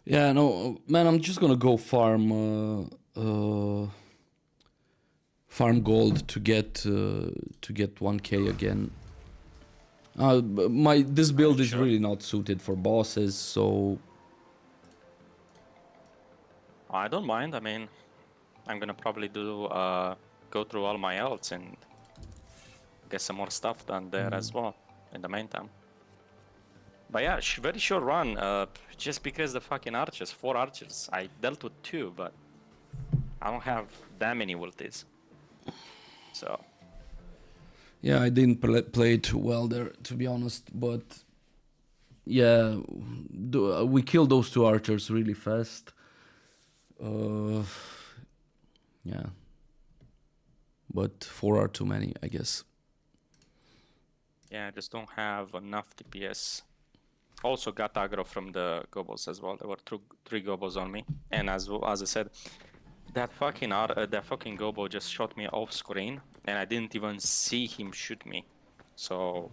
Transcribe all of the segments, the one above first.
Yeah, no, man, I'm just gonna go farm gold to get 1k again. This build is Sure. really not suited for bosses, so I don't mind. I mean, I'm gonna probably go through all my elts and get some more stuff done there as well in the meantime. But yeah, very short run. Just because the fucking archers, 4 archers. I dealt with 2, but I don't have that many ultis. So yeah, I didn't play too well there, to be honest. But yeah, we killed those 2 archers really fast. Yeah, but 4 are too many, I guess. yeah, I just don't have enough DPS. Also got aggro from the gobos as well. There were 3 gobos on me, and as I said, that fucking gobo just shot me off screen, and I didn't even see him shoot me. So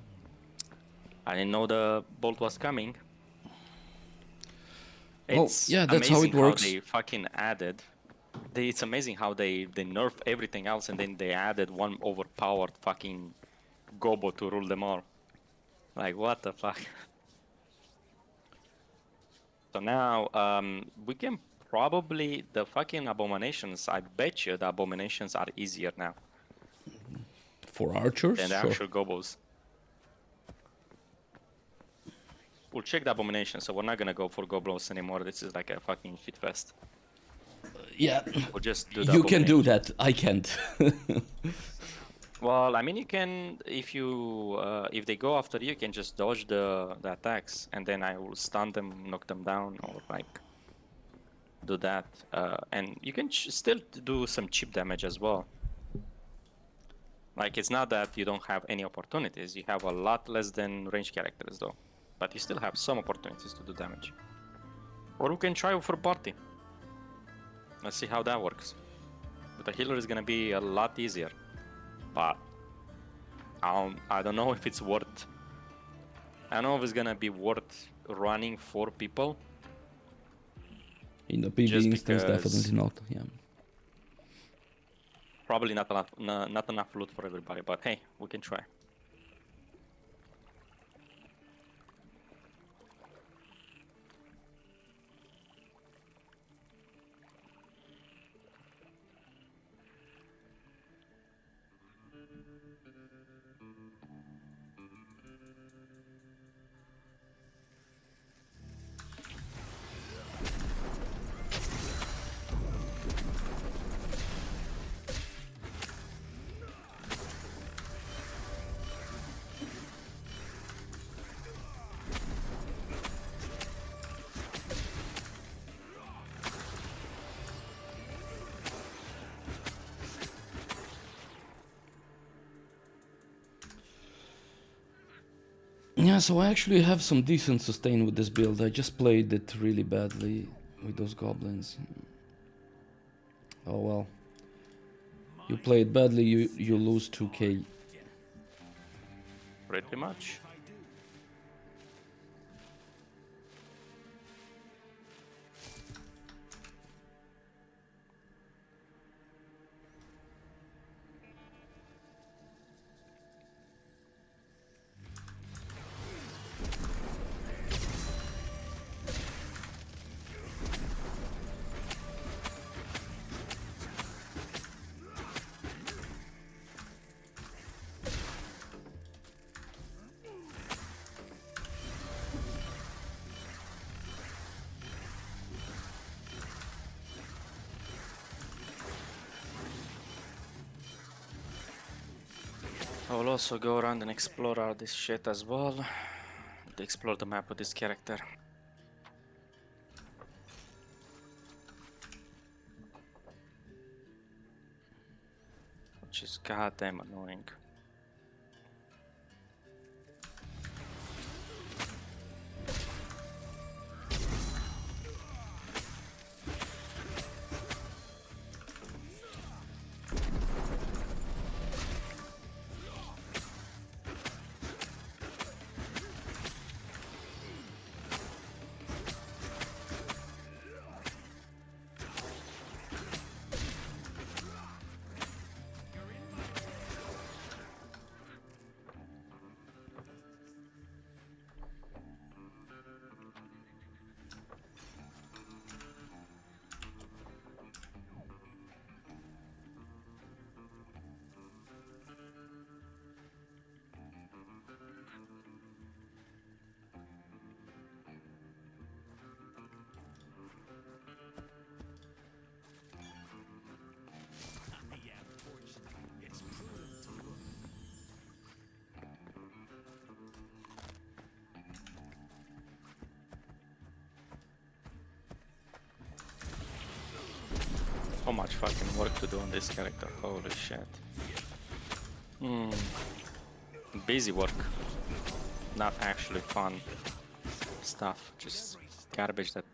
I didn't know the bolt was coming. It's yeah, that's how amazing it works. they fucking added. It's amazing how they nerf everything else, and then they added one overpowered fucking gobo to rule them all. Like, what the fuck? So now, we can probably, the fucking abominations, I bet you the abominations are easier now For archers, than the sure. actual gobos. We'll check the abomination, so we're not gonna go for goblins anymore. This is like a fucking shit fest. Yeah, We'll just do the you can do abomination. that. I can't. Well, I mean, you can, if they go after you, you can just dodge the attacks, and then I will stun them, knock them down, or like do that. And you can still do some cheap damage as well. Like, it's not that you don't have any opportunities. You have a lot less than range characters, though. But you still have some opportunities to do damage. Or we can try for party. Let's see how that works. With a healer is gonna be a lot easier. But I don't know if it's worth. I don't know if it's gonna be worth running 4 people. In the PV Just instance, because definitely not. Yeah. probably not enough loot for everybody. But hey, we can try. Yeah, so I actually have some decent sustain with this build. I just played it really badly with those goblins. Oh well. You play it badly, you lose 2k. Pretty much. I will also go around and explore all this shit as well. To explore the map with this character. Which is goddamn annoying. much fucking work to do on this character. Holy shit. Busy work. Not actually fun stuff. Just garbage that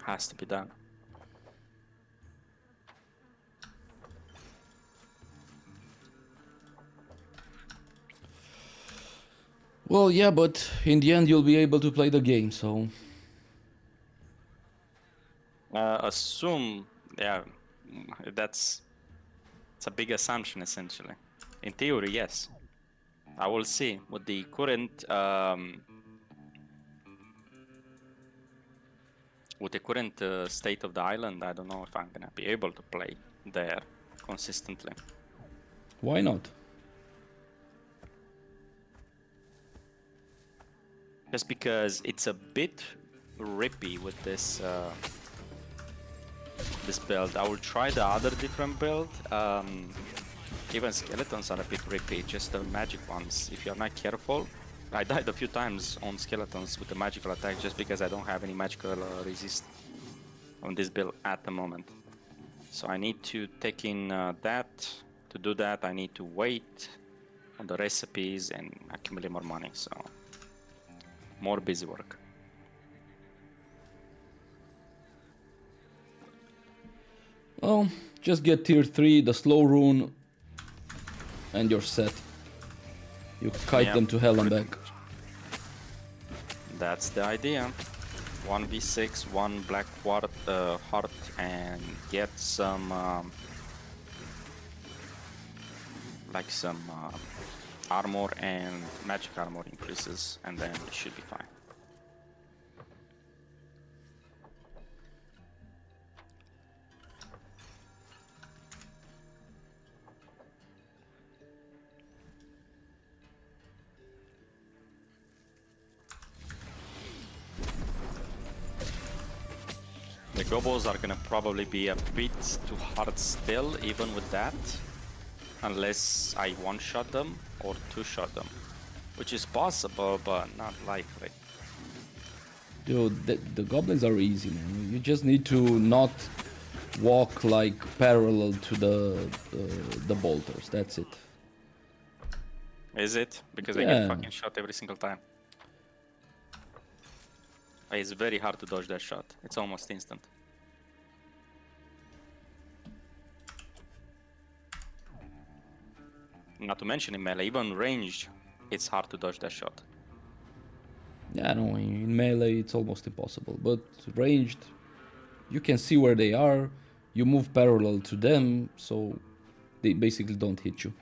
has to be done. Well, yeah, but in the end you'll be able to play the game, so... Assume, yeah, it's a big assumption essentially. In theory, yes. I will see with the current state of the island. I don't know if I'm gonna be able to play there consistently. Why not? Just because it's a bit rippy with this this build. I will try the other different build. Even skeletons are a bit rippy, just the magic ones. If you're not careful, I died a few times on skeletons with the magical attack just because I don't have any magical resist on this build at the moment. So I need to take in that. To do that, I need to wait on the recipes and accumulate more money. So more busy work. Well, just get tier 3, the slow rune, and you're set. You kite them to hell and back. That's the idea. 1v6, 1 black heart, and get some like some armor and magic armor increases, and then it should be fine. The gobos are gonna probably be a bit too hard still, even with that. Unless I one-shot them or two-shot them. Which is possible, but not likely. Dude, the goblins are easy, man. You just need to not walk like parallel to the bolters. That's it. Is it? Because I get fucking shot every single time. It's very hard to dodge that shot. It's almost instant. Not to mention in melee, even ranged, it's hard to dodge that shot. Yeah, no, in melee it's almost impossible. But ranged, you can see where they are. You move parallel to them, so they basically don't hit you.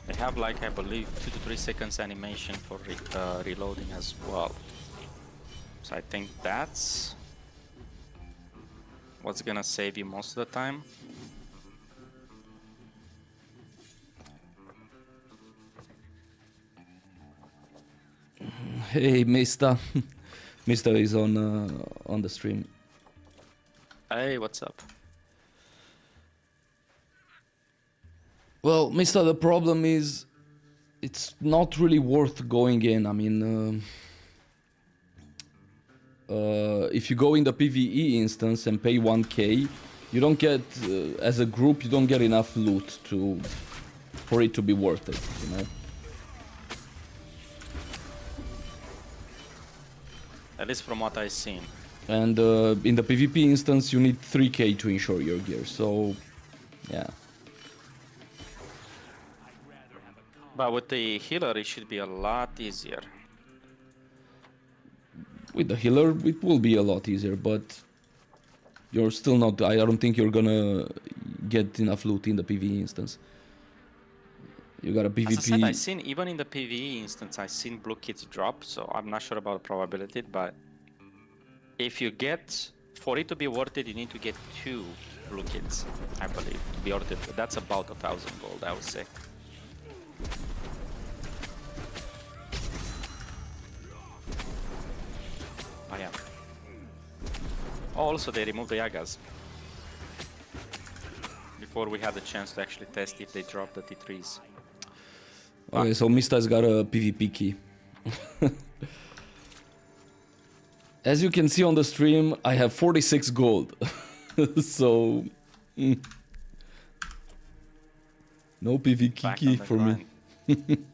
They have like, I believe, 2 to 3 seconds animation for reloading as well. So I think that's what's gonna save you most of the time. Hey, Mister. Mister is on the stream. Hey, what's up? Well, Mister, the problem is it's not really worth going in. I mean, if you go in the PvE instance and pay 1k, you don't get, as a group, you don't get enough loot for it to be worth it, you know? At least from what I've seen. And in the PvP instance, you need 3k to ensure your gear, so yeah. But with the healer, it should be a lot easier. With the healer, it will be a lot easier, but you're still not... I don't think you're gonna get enough loot in the PvE instance. You got a PvP... As I said, I've seen, even in the PvE instance, I've seen blue kits drop, so I'm not sure about the probability, but if you get... For it to be worth it, you need to get 2 blue kits, I believe, to be worth it. That's about 1,000 gold, I would say. Oh yeah. Oh, also they removed the Yagas. Before we had the chance to actually test if they dropped the T3s. Okay, so Mista's got a PvP key. As you can see on the stream, I have 46 gold. So... No PV Back on Kiki the for me. grind.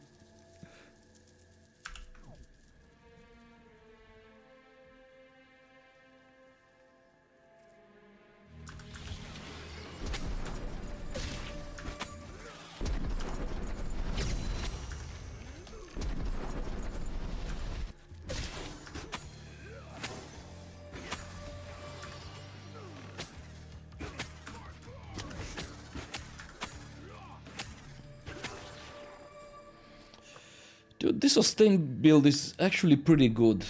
Dude, this sustain build is actually pretty good.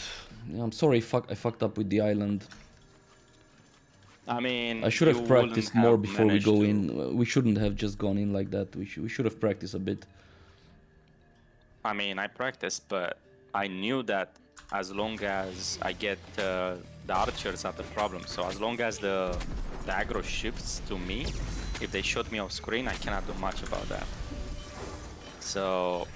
I'm sorry I fucked up with the island. I mean, I should you have wouldn't practiced more have before we managed go to- in. We shouldn't have just gone in like that. We should have practiced a bit. I mean, I practiced, but I knew that as long as I get the archers are the problem. So as long as the aggro shifts to me, if they shot me off screen, I cannot do much about that. So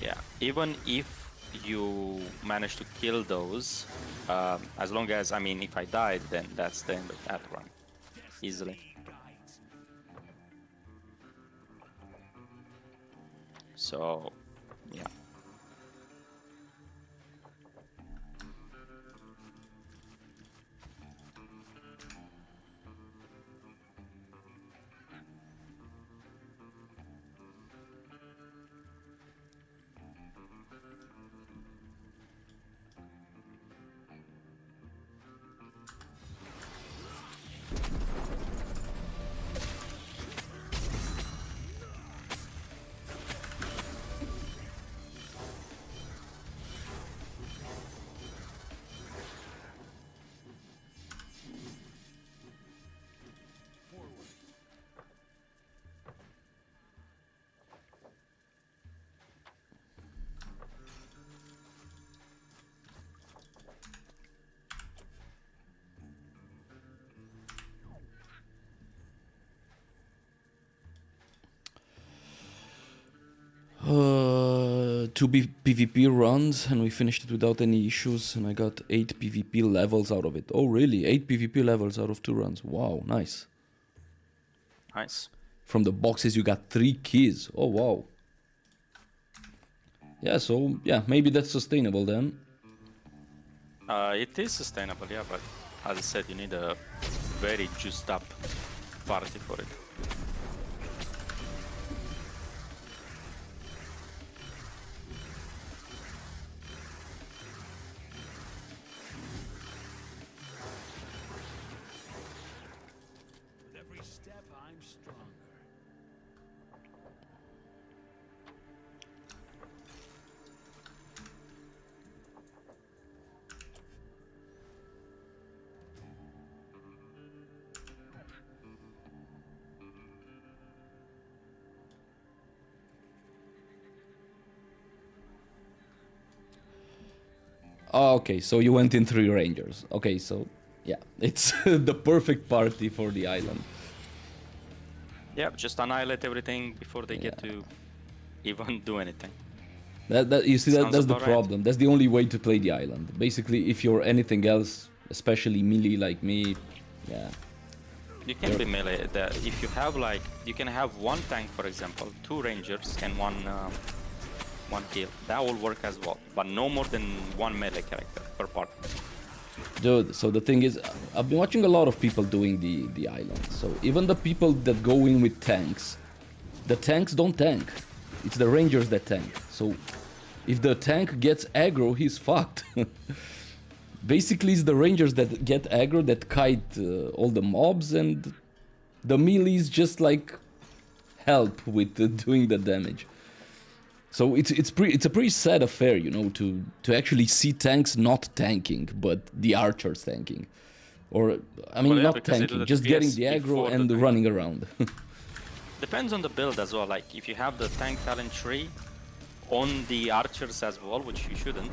yeah, even if you manage to kill those, as long as, I mean, if I died, then that's the end of that run, easily. So yeah. Two PvP runs and we finished it without any issues and I got 8 PvP levels out of it. Oh really? 8 PvP levels out of 2 runs. Wow, nice. Nice. From the boxes you got 3 keys. Oh wow. Yeah, so yeah, maybe that's sustainable then. It is sustainable, yeah, but as I said, you need a very juiced up party for it. With every step, I'm stronger. Oh, okay, so you went in 3 rangers. Okay, so yeah, it's the perfect party for the island. Yeah, just annihilate everything before they get to even do anything. That you see, Sounds that's the about right. problem. That's the only way to play the island. Basically, if you're anything else, especially melee like me, yeah. You can be melee. If you have like, you can have 1 tank, for example, 2 rangers and 1 kill. That will work as well, but no more than 1 melee character per part. Dude, so the thing is, I've been watching a lot of people doing the island. So even the people that go in with tanks, the tanks don't tank. It's the rangers that tank. So if the tank gets aggro, he's fucked. Basically, it's the rangers that get aggro that kite all the mobs, and the melees just like help with doing the damage. So it's a pretty sad affair, you know, to actually see tanks not tanking, but the archers tanking, or I mean Well, yeah, not because they do tanking, the just getting TPS the aggro before the and tank. running around. Depends on the build as well. Like if you have the tank talent tree on the archers as well, which you shouldn't,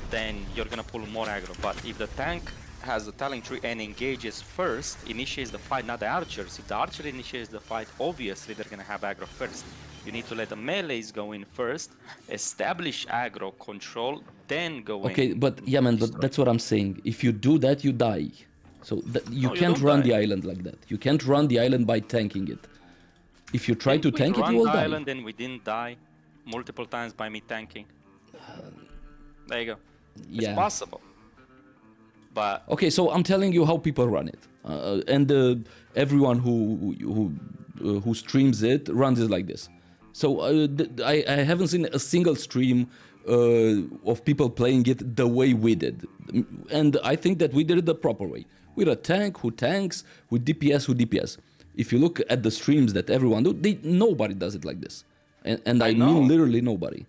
then you're gonna pull more aggro. But if the tank has the talent tree and engages first, initiates the fight, not the archers. If the archer initiates the fight, obviously they're gonna have aggro first. You need to let the melees go in first, establish aggro control, then go in. Okay, but yeah, man, but destroy. that's what I'm saying. If you do that, you die. So you No, you can't don't run die. the island like that. You can't run the island by tanking it. If you try Didn't to we tank it, you run will the die. island and we didn't die multiple times by me tanking? There you go. It's Yeah. possible. But Okay, so I'm telling you how people run it, and everyone who streams it runs it like this. So I haven't seen a single stream of people playing it the way we did, and I think that we did it the proper way. With a tank who tanks, with DPS who DPS. If you look at the streams that everyone do, nobody does it like this, and I I know. mean literally nobody.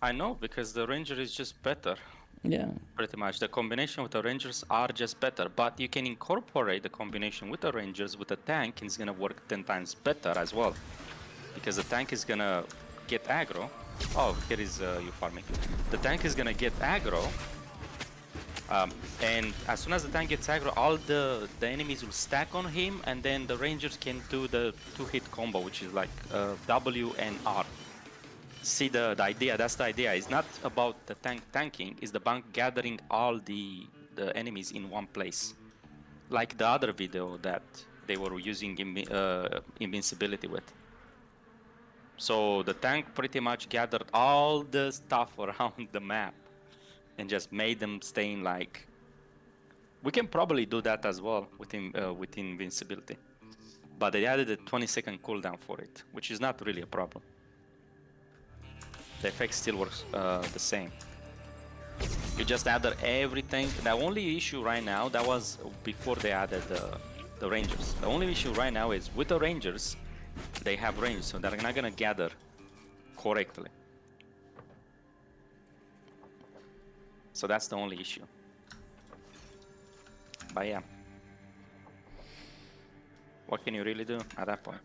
I know because the ranger is just better. Yeah. Pretty much. The combination with the rangers are just better. But you can incorporate the combination with the rangers with the tank, and it's gonna work 10 times better as well. Because the tank is gonna get aggro. Oh, here is you farming. The tank is gonna get aggro. And as soon as the tank gets aggro, all the enemies will stack on him, and then the rangers can do the 2-hit combo, which is like W and R. See the idea, that's the idea. It's not about the tanking, it's the bank gathering all the enemies in one place. Like the other video that they were using invincibility with. So the tank pretty much gathered all the stuff around the map and just made them stay in like... We can probably do that as well with invincibility. But they added a 20-second cooldown for it, which is not really a problem. The effect still works the same. You just added everything. The only issue right now, that was before they added the rangers. The only issue right now is with the rangers, they have range, so they're not gonna gather correctly. So that's the only issue. But yeah. What can you really do at that point?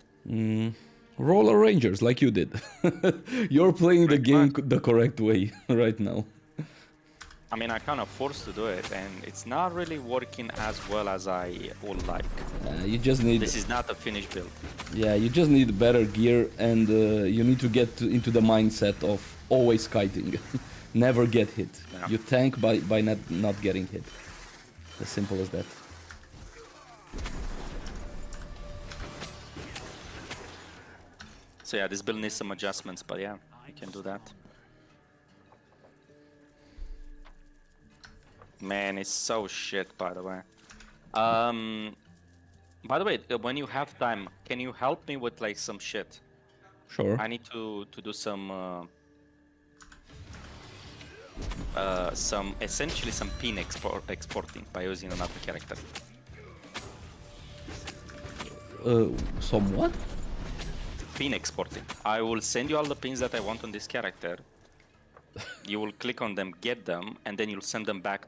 Roller Rangers, like you did. You're playing the game the correct way right now. I mean, I kind of forced to do it, and it's not really working as well as I would like. You just need... This is not a finished build. Yeah, you just need better gear, and you need to get into the mindset of always kiting. Never get hit. Yeah. You tank by not getting hit. As simple as that. So yeah, this build needs some adjustments, but yeah, you can do that. Man, it's so shit, by the way. By the way, when you have time, can you help me with like some shit? Sure. I need to do some essentially some pin exporting by using another character. Some what? Pin exporting. I will send you all the pins that I want on this character. You will click on them, get them, and then you'll send them back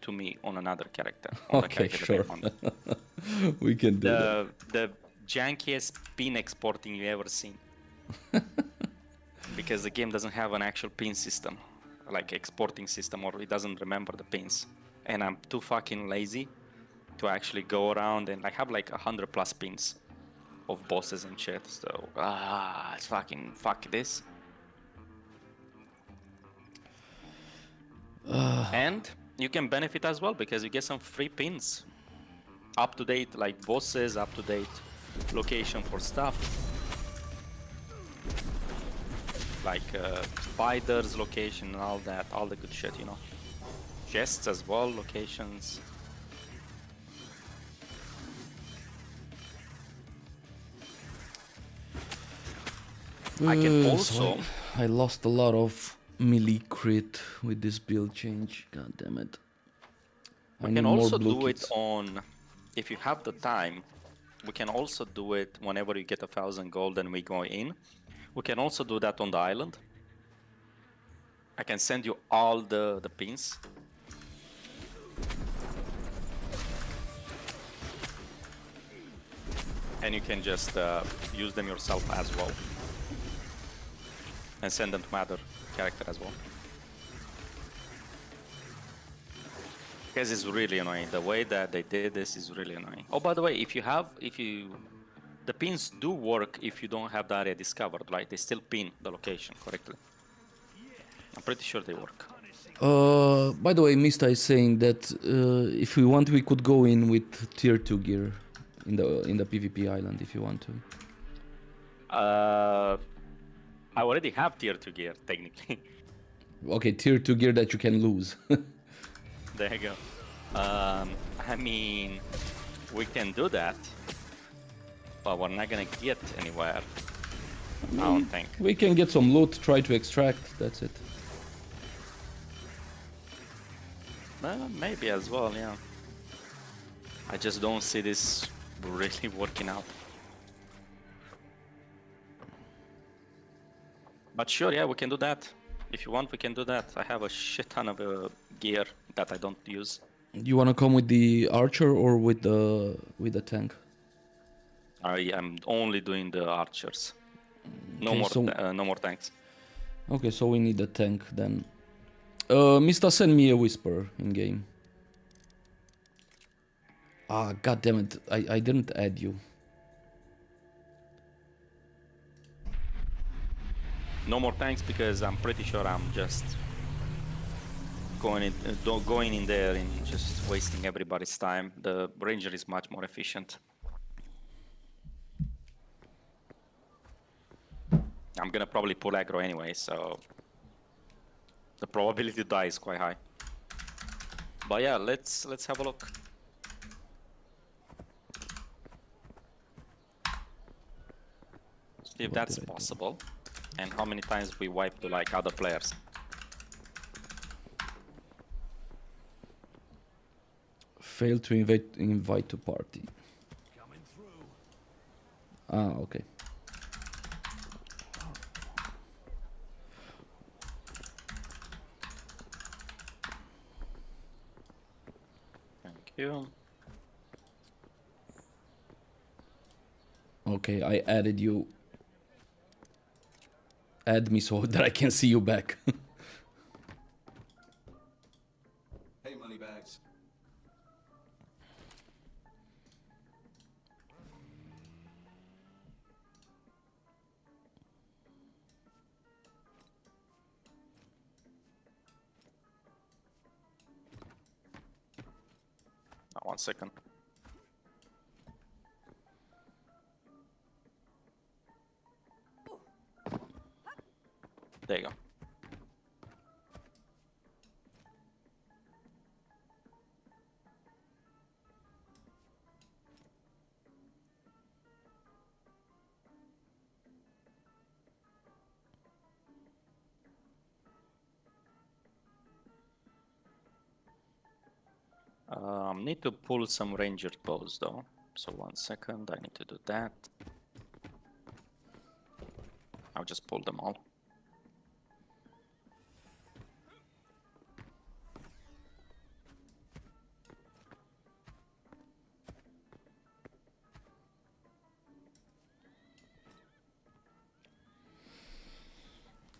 to me on another character. On Okay, the character sure. that I want. We can do that. The jankiest pin exporting you ever seen. Because the game doesn't have an actual pin system, like exporting system, or it doesn't remember the pins. And I'm too fucking lazy to actually go around and I have like 100+ pins of bosses and shit. So it's fucking fuck this. And you can benefit as well because you get some free pins. Up to date like bosses, up to date location for stuff. Like spiders location and all that, all the good shit, you know. Chests as well, locations. I can also... I lost a lot of melee crit with this build change. God damn it. We can also do it on, if you have the time, we can also do it whenever you get 1,000 gold and we go in. We can also do that on the island. I can send you all the pins. And you can just use them yourself as well. And send them to my other character as well. Because it's really annoying. The way that they did this is really annoying. Oh, by the way, the pins do work if you don't have the area discovered, right? They still pin the location correctly. I'm pretty sure they work. By the way, Mista is saying that if we want, we could go in with tier 2 gear in the PvP island if you want to. I already have tier 2 gear, technically. Okay, tier 2 gear that you can lose. There you go. I mean, we can do that, but we're not gonna get anywhere. I don't think. We can get some loot, try to extract, that's it. Maybe as well, yeah. I just don't see this really working out. But sure, yeah, we can do that. If you want, we can do that. I have a shit ton of gear that I don't use. You wanna come with the archer or with the tank? I am only doing the archers. No Okay, more, so- no more tanks. Okay, so we need a tank then. Mista, send me a whisper in game. Ah, god damn it! I didn't add you. No more tanks because I'm pretty sure I'm just going in there and just wasting everybody's time. The ranger is much more efficient. I'm gonna probably pull aggro anyway, so the probability to die is quite high. But yeah, let's have a look. See if What that's did I do? possible, and how many times we wipe to like other players. Fail to invite to party. Coming through. Ah, okay. Thank you. Okay, I added you. Add me so that I can see you back. Hey, moneybags. One second. There you go. Need to pull some ranger bows though. So 1 second, I need to do that. I'll just pull them all.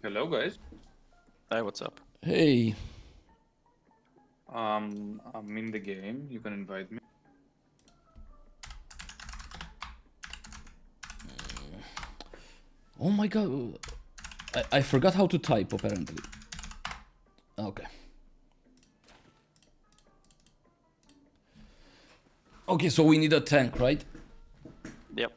Hello, guys. Hey, what's up? Hey, I'm in the game. You can invite me. oh my god, I forgot how to type apparently. Okay. Okay, so we need a tank, right? Yep.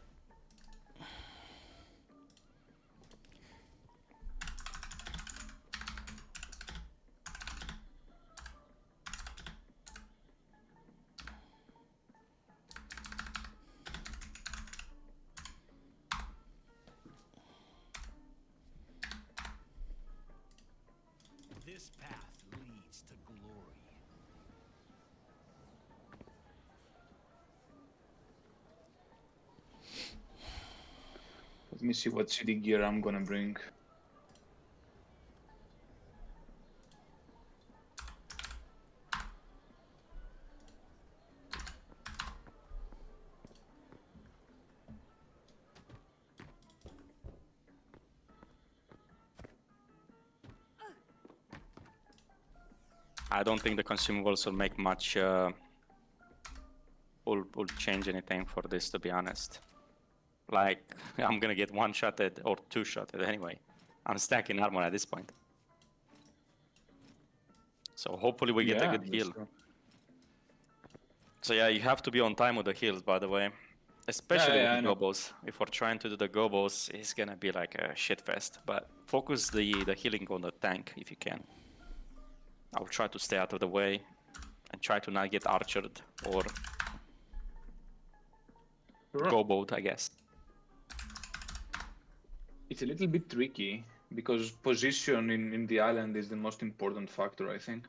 This path leads to glory. Let me see what city gear I'm gonna bring. I don't think the consumables will make much. Will change anything for this, to be honest. Like, I'm gonna get one-shotted or two-shotted anyway. I'm stacking armor at this point. So hopefully we get a good that's heal. true. So yeah, you have to be on time with the heals, by the way. Especially yeah, I with the know. gobos. If we're trying to do the gobos, it's gonna be like a shit fest. But focus the healing on the tank if you can. I'll try to stay out of the way and try to not get archered or Sure. goboed, I guess. It's a little bit tricky because position in the island is the most important factor, I think.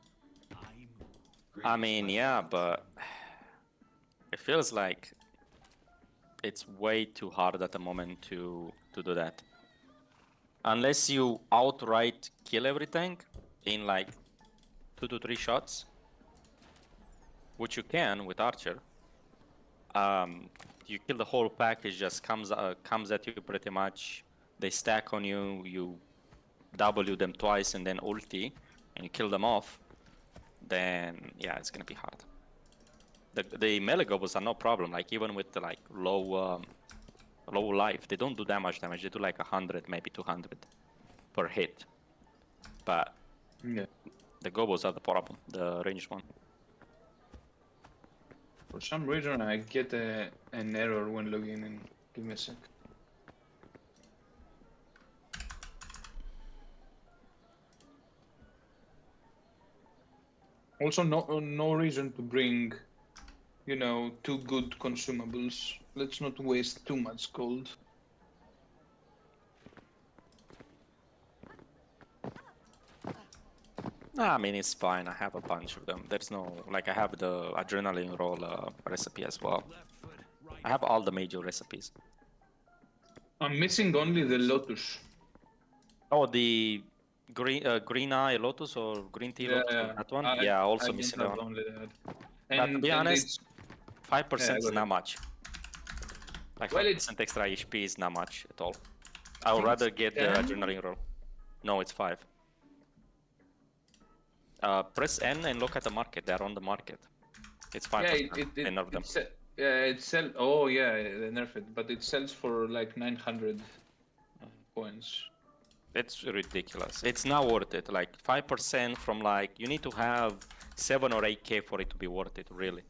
I mean, yeah, but it feels like it's way too hard at the moment to do that. Unless you outright kill everything in like 2 to 3 shots, which you can with Archer. You kill the whole pack, it just comes at you pretty much. They stack on you, you W them twice and then ulti, and you kill them off. Then yeah, it's gonna be hard. The melee gobos are no problem. Like even with the like low life, they don't do that much damage. They do like 100, maybe 200 per hit. But Yeah. the gobos are the problem, the ranged one. For some reason, I get an error when logging in. Give me a sec. Also, no reason to bring, too good consumables. Let's not waste too much gold. I mean, it's fine. I have a bunch of them. There's no like I have the adrenaline roll recipe as well. I have all the major recipes. I'm missing only the lotus. Oh, the green eye lotus or green tea lotus, Yeah, that one. I, Yeah, I also don't missing that have one. only that. But to be honest, it's 5% go is not ahead. much. Like Well, 5% extra HP is not much at all. I would think rather it's get the 10. adrenaline roll. No, it's 5. Press N and look at the market. They're on the market. It's 5%. They nerfed them. It sells. Oh yeah, they nerfed it, but it sells for like 900 points. It's ridiculous. It's not worth it. Like 5% from like you need to have 7 or 8k for it to be worth it, really.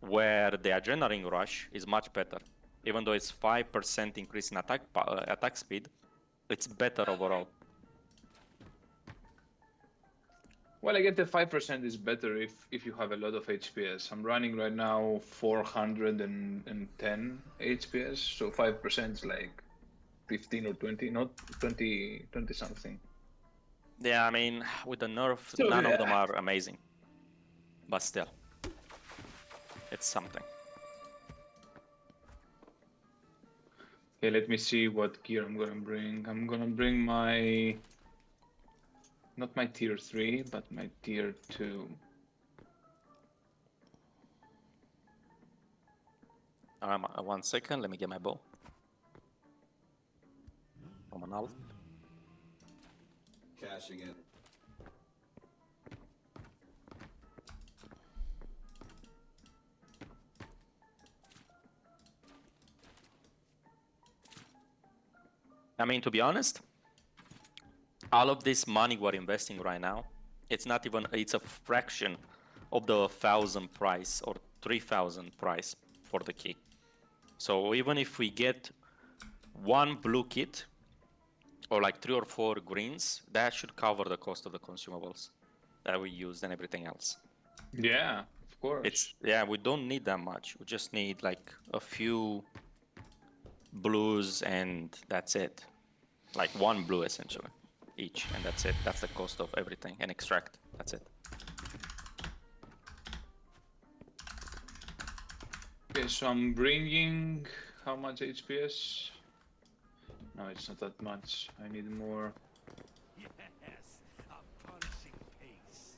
Where the adrenaline rush is much better, even though it's 5% increase in attack speed. It's better overall. Well, I get the 5% is better if you have a lot of HPS. I'm running right now 410 HPS, so 5% is like 15 or 20, not 20 something. Yeah, I mean, with the nerf, So, none of yeah. them are amazing, but still, it's something. Okay, let me see what gear I'm gonna bring. I'm gonna bring my, not my tier 3, but my tier 2. Alright, 1 second, let me get my bow. From an alt. Cashing in. I mean, to be honest, all of this money we're investing right now, it's not even, it's a fraction of the 1,000 price or 3,000 price for the key. So even if we get 1 blue kit or like 3 or 4 greens, that should cover the cost of the consumables that we used and everything else. Yeah, of course. Yeah, we don't need that much. We just need like a few blues and that's it. Like 1 blue essentially each, and that's it. That's the cost of everything, and extract. That's it. Okay, so I'm bringing how much HPS? No, it's not that much. I need more. Yes, a punishing pace.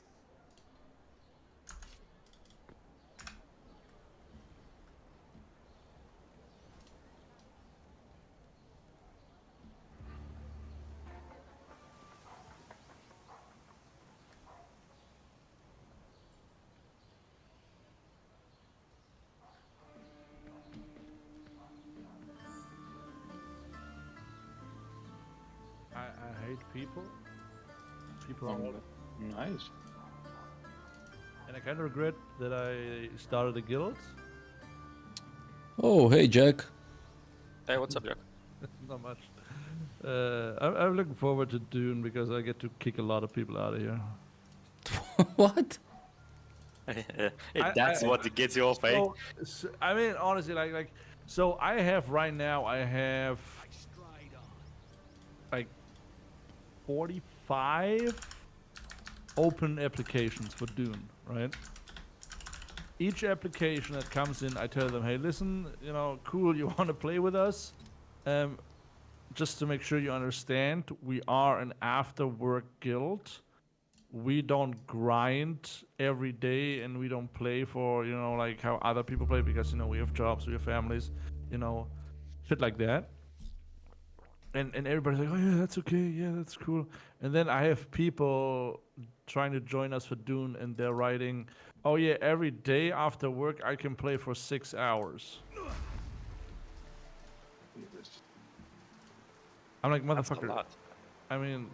I hate people. People Oh, are nice. And I kind of regret that I started a guild. Oh, hey, Jack. Hey, what's up, Jack? Not much. I'm looking forward to Dune because I get to kick a lot of people out of here. What? That's what gets you off, eh? I mean, honestly, so I have right now, I have Stride on. like 45 open applications for Dune, right? Each application that comes in, I tell them, hey, listen, you know, cool, you want to play with us? Just to make sure you understand, we are an after-work guild. We don't grind every day, and we don't play for, you know, like how other people play, because, you know, we have jobs, we have families, you know, shit like that. And everybody's like, oh yeah, that's okay, yeah, that's cool. And then I have people trying to join us for Dune, and they're writing, oh yeah, every day after work I can play for 6 hours. I'm like, That's a motherfucker. lot. I mean,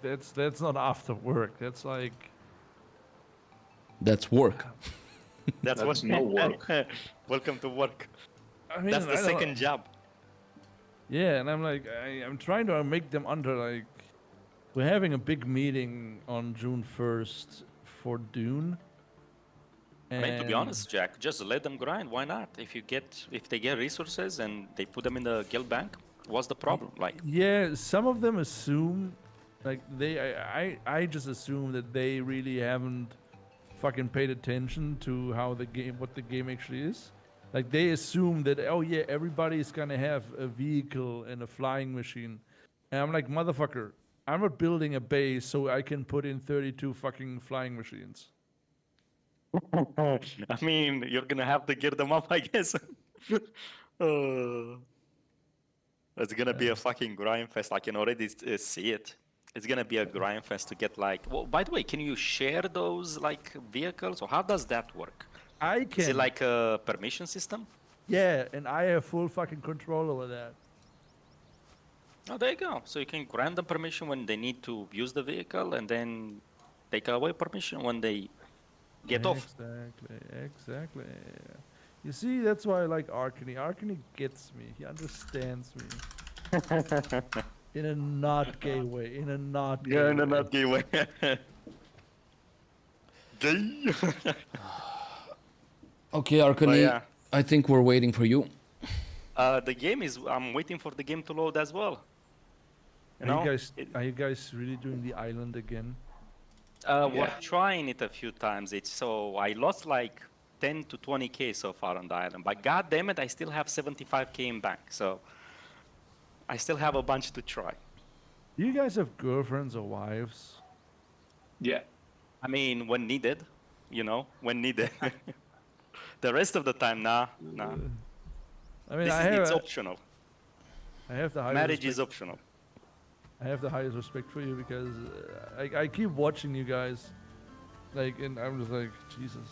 that's not after work. That's like, That's work. That's That's no work. Welcome to work. I mean, That's the I don't- second job. Yeah, and I'm like, I'm trying to make them under like, we're having a big meeting on June 1st for Dune. I mean, to be and- honest, Jack, just let them grind. Why not? If they get resources and they put them in the guild bank, what's the problem? Like, Yeah, some of them assume, like I just assume that they really haven't fucking paid attention to how what the game actually is. Like they assume that, oh yeah, everybody's gonna have a vehicle and a flying machine, and I'm like, motherfucker, I'm not building a base so I can put in 32 fucking flying machines. I mean, you're gonna have to gear them up, I guess. It's gonna be a fucking grind fest. I can already see it. It's gonna be a grind fest to get like. Well, by the way, can you share those like vehicles, or how does that work? I Is it can, like a permission system? yeah, and I have full fucking control over that. Oh, there you go. So you can grant them permission when they need to use the vehicle, and then take away permission when they get off. Exactly. You see, that's why I like Arkany. Arkany gets me. He understands me. In a not gay way. In a not gay way. not gay way. Gay. Okay, Arkany, yeah. I think we're waiting for you. The game is. I'm waiting for the game to load as well. Are you guys really doing the island again? We're trying it a few times. So I lost like 10 to 20k so far on the island, but god damn it, I still have 75k in bank. So I still have a bunch to try. Do you guys have girlfriends or wives? Yeah. I mean, when needed, when needed. The rest of the time, nah. I mean, It's optional. I have the highest Marriage respect, is optional. I have the highest respect for you because I keep watching you guys, like, and I'm just like, Jesus.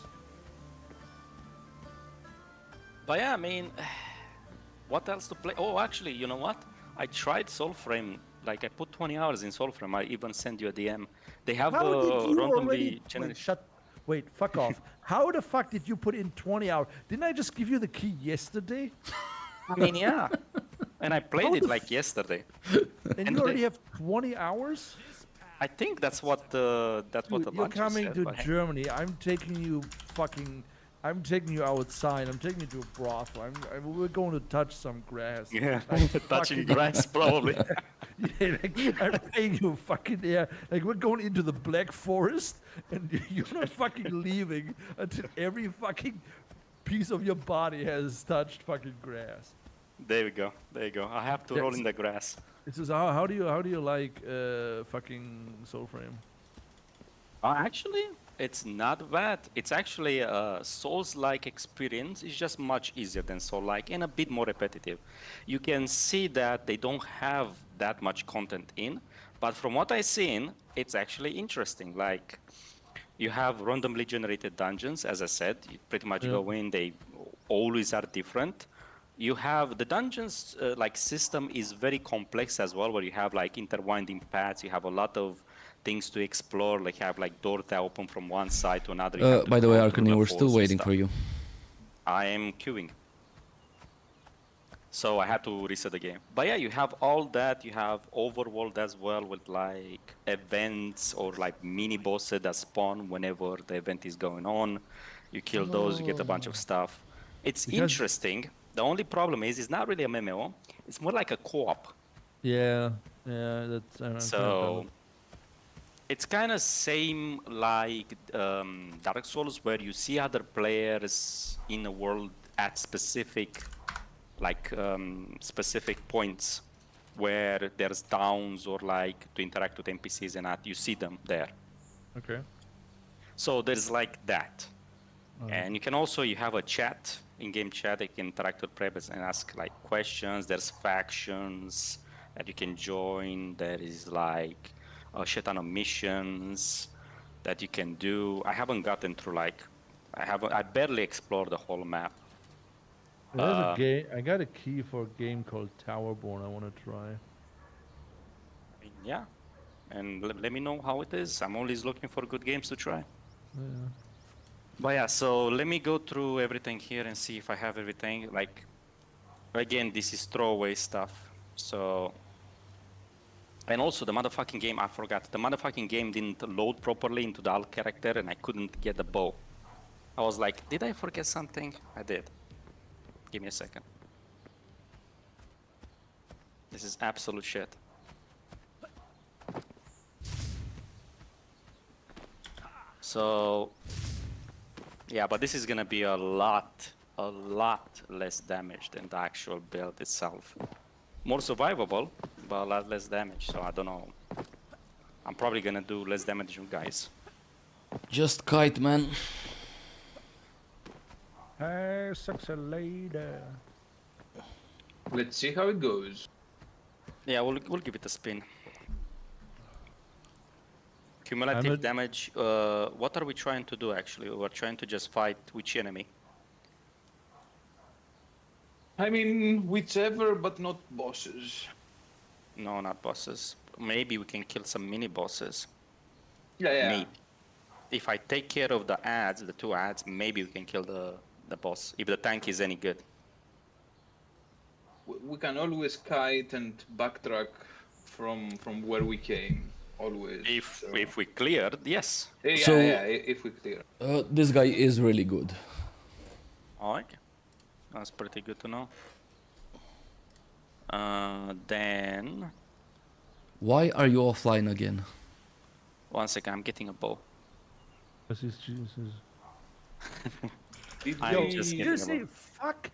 But yeah, I mean, what else to play? Oh, actually, you know what? I tried Soulframe. Like, I put 20 hours in Soulframe. I even sent you a DM. They have How did you randomly already generated. Wait, fuck off. How the fuck did you put in 20 hours? Didn't I just give you the key yesterday? I mean, yeah. And I played How it the like yesterday. And And you already they- have 20 hours? I think that's what the Dude, you're launcher coming said, to but hey. Germany. I'm taking you outside. I'm taking you to a brothel. We're going to touch some grass. Yeah, Like, touching fucking- grass probably. Yeah, like, I'm paying you fucking, yeah. Like, we're going into the Black Forest, and you're not fucking leaving until every fucking piece of your body has touched fucking grass. There we go. There you go. I have to Yeah, roll in the grass. This is how do you like fucking Soulframe? Actually, it's not bad. It's actually a Souls-like experience. It's just much easier than Soul-like and a bit more repetitive. You can see that they don't have that much content in, but from what I've seen, it's actually interesting. Like, you have randomly generated dungeons, as I said. You pretty much go in, they always are different. You have the dungeons system is very complex as well, where you have like interwinding paths. You have a lot of things to explore, like have like doors that open from one side to another. You have to By the way, go through Arkany, the we're still halls and waiting stuff. for you. I am queuing. So I had to reset the game. But yeah, you have all that. You have overworld as well with like events or like mini bosses that spawn whenever the event is going on. You kill those, you get a bunch of stuff. It's Because- interesting. The only problem is it's not really a MMO. It's more like a co-op. Yeah, that's. I'm So it's kind of same like Dark Souls, where you see other players in the world at specific specific points where there's towns or like to interact with NPCs and that. You see them there. Okay. So there's like that. And you can also, you have a chat, in-game chat, you can interact with players and ask like questions. There's factions that you can join. There is like a shit ton of missions that you can do. I haven't gotten through like, I barely explored the whole map. There's a game. I got a key for a game called Towerborn. I want to try. Yeah, and let me know how it is. I'm always looking for good games to try. Yeah. But yeah, so let me go through everything here and see if I have everything. Like, again, this is throwaway stuff. So, and also the motherfucking game, I forgot. The motherfucking game didn't load properly into the alt character and I couldn't get the bow. I was like, did I forget something? I did. Give me a second. This is absolute shit. So, yeah, but this is gonna be a lot less damage than the actual build itself. More survivable, but a lot less damage, so I don't know. I'm probably gonna do less damage than you guys. Just kite, man. Hey, sexy lady. Let's see how it goes. Yeah, we'll give it a spin. Cumulative damage, what are we trying to do actually? We're trying to just fight which enemy? I mean, whichever, but not bosses. No, not bosses. Maybe we can kill some mini bosses. Yeah. Maybe. If I take care of the ads, the 2 ads, maybe we can kill the boss, if the tank is any good. We can always kite and backtrack from where we came. Always. If we cleared, yes. Yeah, if we clear. This guy is really good. Okay. That's pretty good to know. Then... Why are you offline again? One second, I'm getting a bow. This is Jesus. I'm Yo, just getting seriously, a fuck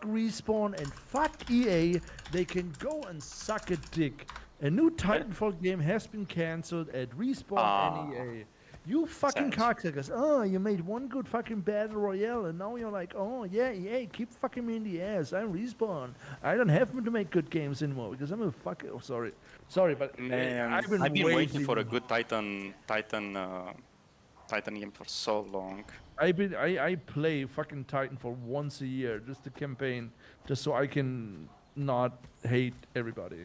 Respawn and fuck EA. They can go and suck a dick. A new Titanfall game has been cancelled at Respawn and EA. You fucking Sad. cocksuckers. Oh, you made one good fucking battle royale and now you're like, oh yeah, EA, keep fucking me in the ass. I'm Respawn. I don't have to make good games anymore because I'm a fucker. Oh, sorry, but Man, I've been waiting waiting for a good Titan game for so long. I play fucking Titanfall once a year, just the campaign, just so I can not hate everybody.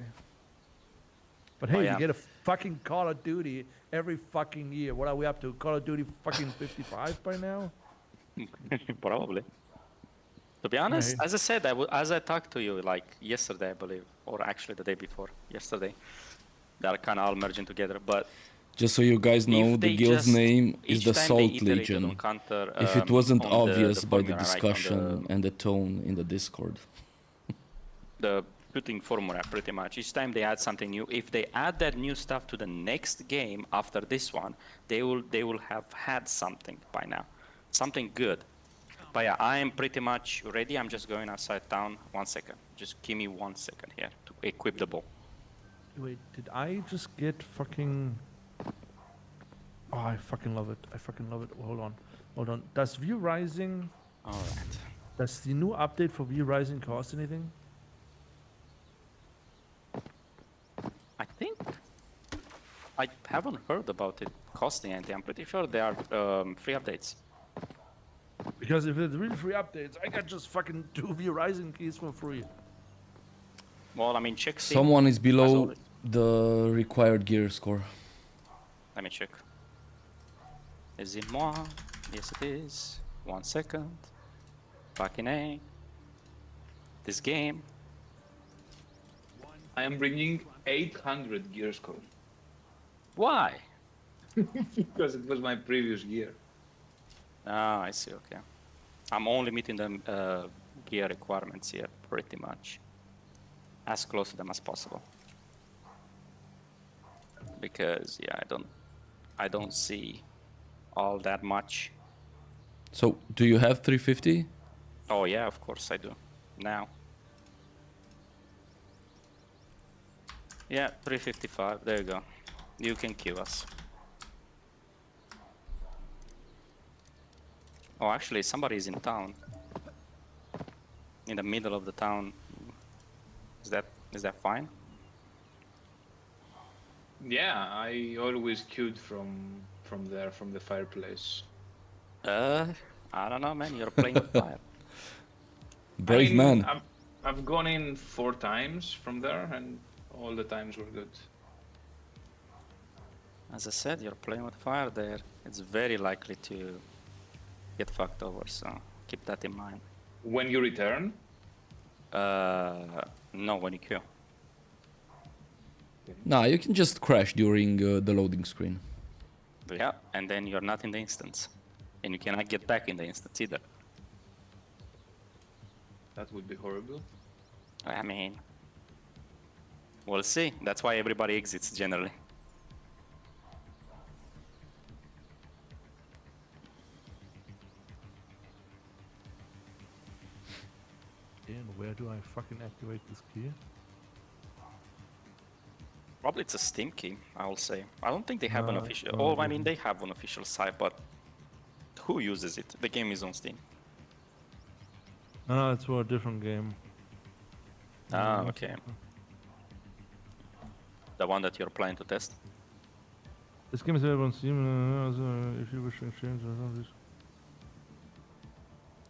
But hey, yeah. you get a fucking Call of Duty every fucking year. What are we up to? Call of Duty fucking 55 by now? Probably. To be honest, Right. as I said, as I talked to you like yesterday, I believe, or actually the day before, yesterday, they're kind of all merging together. But Just so you guys know, if the they guild's just- name is each the time they Salt iterated Legion. on counter, If it wasn't on the obvious by the formula, like, on discussion and the tone in the Discord. the shooting formula pretty much. Each time they add something new, if they add that new stuff to the next game after this one, they will have had something by now, something good. But yeah, I am pretty much ready. I'm just going outside town. 1 second. Just give me 1 second here to equip the bow. Wait, did I just get fucking... Oh, I fucking love it. I fucking love it. Hold on. Does V Rising... All right. Does the new update for V Rising cost anything? I think I haven't heard about it costing anything. I'm pretty sure they are free updates. Because if it's really free updates, I got just fucking 2 V Rising keys for free. Well, I mean, check Steam. Someone is as below always. the required gear score. Let me check. Is it moi? Yes, it is. 1 second. Fucking A. This game. I am bringing 800 gear score Why? because it was my previous gear. Ah, I see. Okay. I'm only meeting the gear requirements here, pretty much. As close to them as possible. Because yeah, I don't see all that much. So, do you have 350? Oh yeah, of course I do. Now. Yeah, 355. There you go. You can queue us. Oh, actually, somebody is in town. In the middle of the town. Is that fine? Yeah, I always queued from there, from the fireplace. I don't know, man. You're playing with fire. Brave I mean, man. I've gone in 4 times from there, and all the times were good. As I said, you're playing with fire there. It's very likely to get fucked over, so keep that in mind. When you return, No, when you queue. Nah, you can just crash during the loading screen. Yeah, and then you're not in the instance. And you cannot get back in the instance either. that would be horrible. I mean, we'll see. That's why everybody exits generally. And where do I fucking activate this key? Probably it's a Steam key, I will say. I don't think they have an No, official. no, Oh, it I mean, isn't. they have an official site, but who uses it? The game is on Steam. No, it's for a different game. Ah, okay. The one that you're planning to test? This game is available on Steam. If you wish to exchange or something.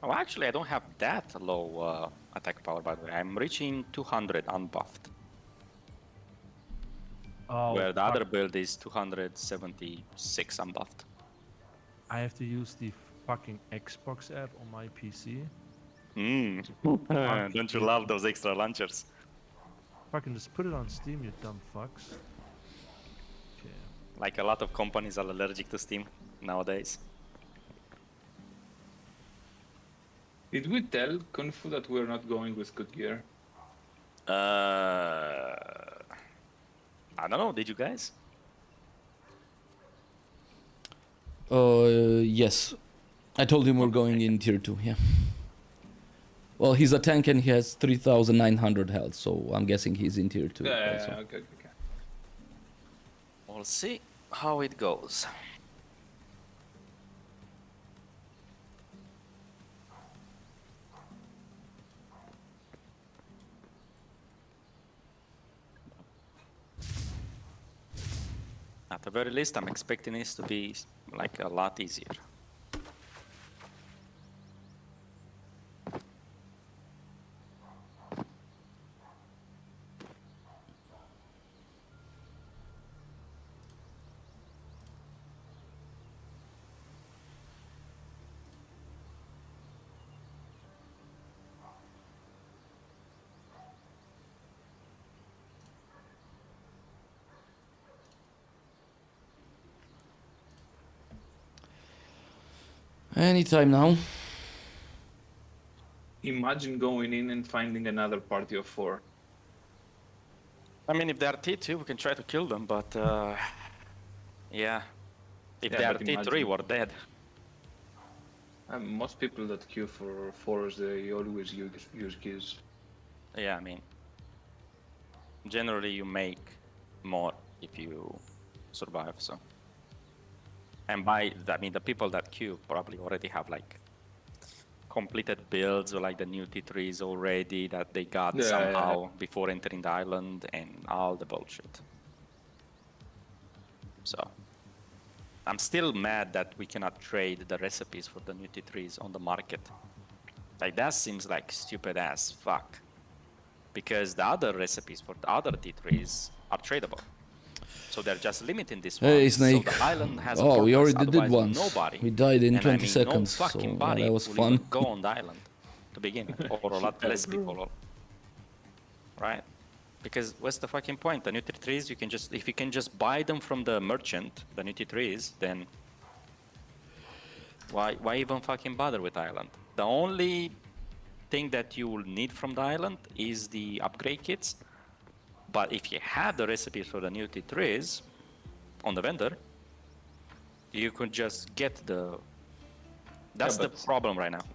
Oh, actually, I don't have that low attack power, by the way. I'm reaching 200 unbuffed, Oh, where the fuck. other build is 276 unbuffed. I have to use the fucking Xbox app on my PC. Don't you love those extra launchers? Fucking just put it on Steam, you dumb fucks. Okay. Like a lot of companies are allergic to Steam nowadays. Did we tell Kung Fu that we're not going with good gear? I don't know, did you guys? Yes. I told him we're going in tier 2, yeah. Well, he's a tank and he has 3,900 health, so I'm guessing he's in tier 2 Yeah, also. okay. We'll see how it goes. At the very least, I'm expecting this to be like a lot easier. Anytime now. Imagine going in and finding another party of 4. I mean, if they are T2, we can try to kill them, but yeah. If Yeah, they are but T3, imagine- we're dead. Most people that queue for 4s, they always use keys. Yeah, I mean, generally you make more if you survive, so. And by that, I mean, the people that queue probably already have like completed builds or like the new T3s already that they got Yeah, somehow before entering the island and all the bullshit. So, I'm still mad that we cannot trade the recipes for the new T3s on the market. Like, that seems like stupid as fuck. Because the other recipes for the other T3s are tradable. So they're just limiting this one. Hey, So Snake. the island has a Oh, purpose, we already did otherwise once. nobody. We died in and 20 I mean, seconds, no so fucking yeah, body that was will fun. even go on the island to begin with, or a lot Yeah, less bro. people. Right? Because what's the fucking point? The nutri trees, you can just, if you can just buy them from the merchant, the nutri trees, then why even fucking bother with island? The only thing that you will need from the island is the upgrade kits. But if you have the recipes for the nutri trees on the vendor, you could just get the. That's the but- problem right now.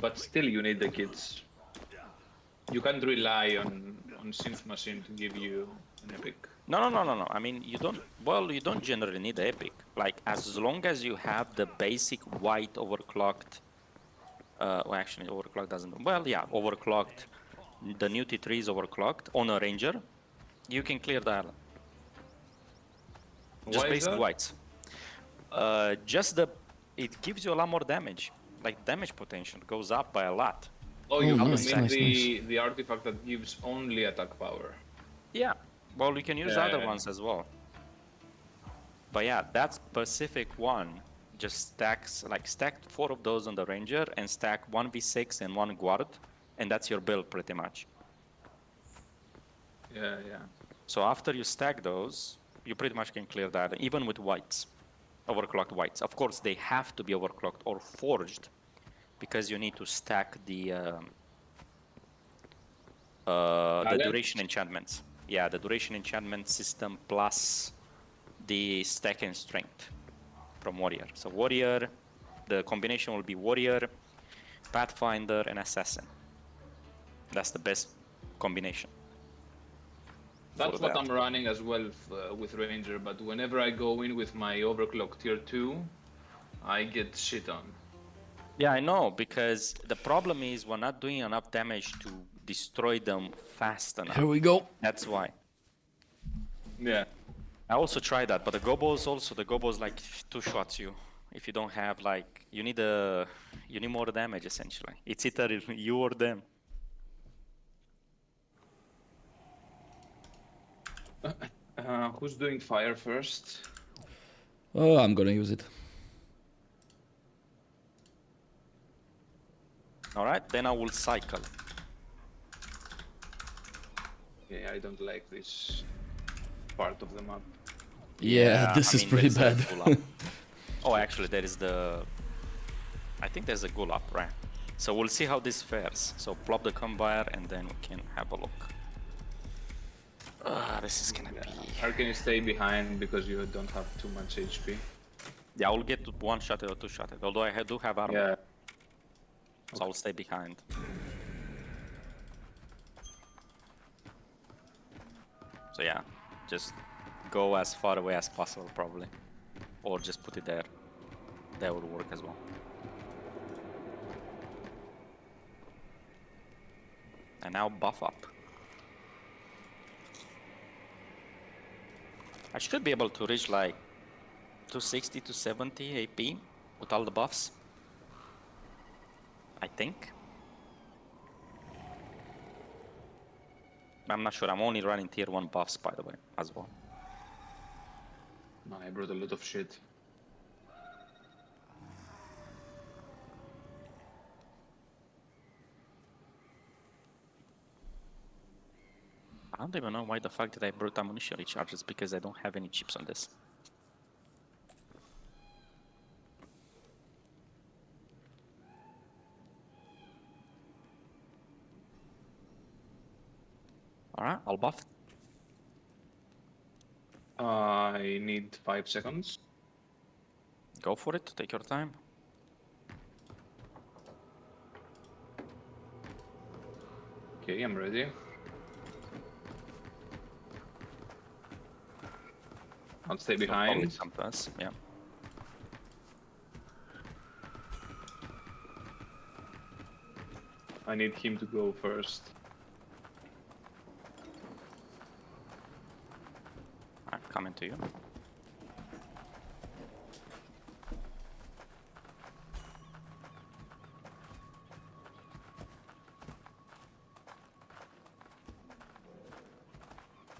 But still, you need the kits. You can't rely on Synth Machine to give you an epic. No. I mean, you don't. Well, you don't generally need the epic. Like, as long as you have the basic white overclocked. Well, actually, overclocked doesn't. Well, yeah, overclocked. The new T3 is overclocked on a ranger. You can clear the island. Just Why is basic that? whites. Just the. It gives you a lot more damage. Like, damage potential goes up by a lot. Oh, you nice, mean nice, the artifact that gives only attack power. Yeah. Well, you can use Yeah, other yeah. ones as well. But yeah, that specific one just stacks, like stack 4 of those on the ranger and stack 1v6 and 1 guard, and that's your build pretty much. Yeah. So after you stack those, you pretty much can clear that, even with whites, overclocked whites. Of course, they have to be overclocked or forged, because you need to stack the Talent? duration enchantments. Yeah, the duration enchantment system plus the stack and strength from warrior. So warrior, the combination will be warrior, pathfinder, and assassin. That's the best combination. That's for what that. I'm running as well with Ranger, but whenever I go in with my overclock tier 2, I get shit on. Yeah, I know, because the problem is we're not doing enough damage to destroy them fast enough. Here we go. That's why. Yeah. I also tried that, but the gobos also, the gobos like 2-shots you. If you don't have like, you need more damage essentially. It's either you or them. Who's doing fire first? Oh, I'm gonna use it. All right, then I will cycle. Yeah, I don't like this part of the map. Yeah, this I is mean, pretty there is bad. a ghoul up. Oh, actually, there is the. I think there's a ghoul up, right? So we'll see how this fares. So plop the conveyor and then we can have a look. This is gonna be. Or can you stay behind because you don't have too much HP? Yeah, I will get 1-shotted or 2-shotted. Although I do have armor, Yeah. so I'll stay behind. So yeah, just go as far away as possible, probably, or just put it there. That would work as well. And now buff up. I should be able to reach like 260 to 70 AP with all the buffs. I think. I'm not sure. I'm only running tier 1 buffs, by the way, as well. No, I brought a lot of shit. I don't even know why the fact that I brought ammunition recharges, because I don't have any chips on this. Alright, I'll buff. I need 5 seconds. Go for it, take your time. Okay, I'm ready. I'll stay So probably behind. come to us, yeah. I need him to go first. Alright, coming to you.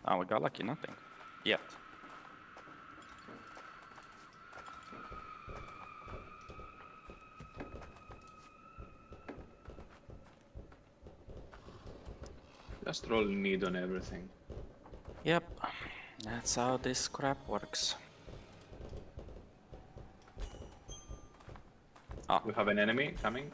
Oh, we got lucky, nothing. Yet. must roll need on everything. Yep, that's how this crap works. Oh, We have an enemy coming.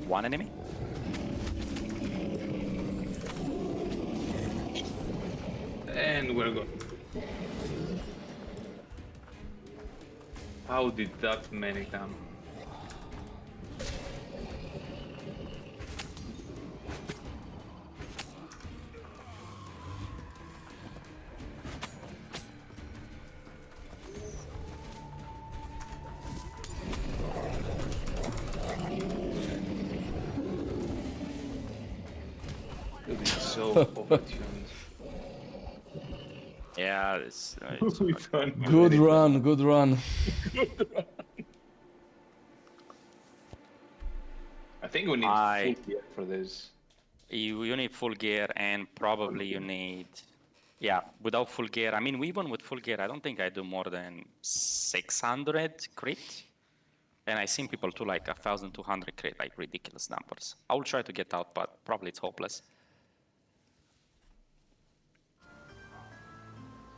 one enemy? And we're good. How did that many come? It is so opportune. Yeah, it's We don't have Good any- run, good run. I think we need I- full gear for this. you need full gear and probably you need, yeah, without full gear. I mean, even with full gear, I don't think I do more than 600 crit. And I seen people do like 1,200 crit, like ridiculous numbers. I will try to get out, but probably it's hopeless.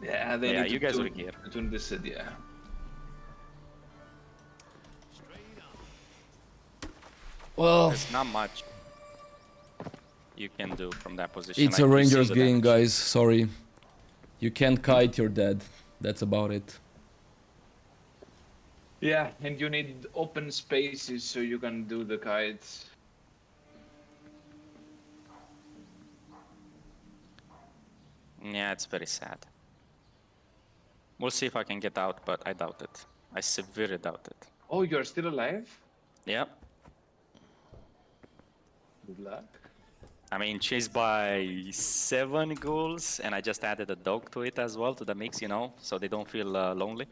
Yeah, they Yeah, need you to guys tune, will gear. tune this, yeah. Well, There's not much you can do from that position. it's Like, a you see Rangers the game, damage. guys. Sorry. You can't kite, you're dead. That's about it. Yeah, and you need open spaces so you can do the kites. Yeah, it's very sad. We'll see if I can get out, but I doubt it. I severely doubt it. Oh, you're still alive? Yeah. Good luck. I mean, chased by 7 ghouls, and I just added a dog to it as well, to the mix, you know, so they don't feel lonely.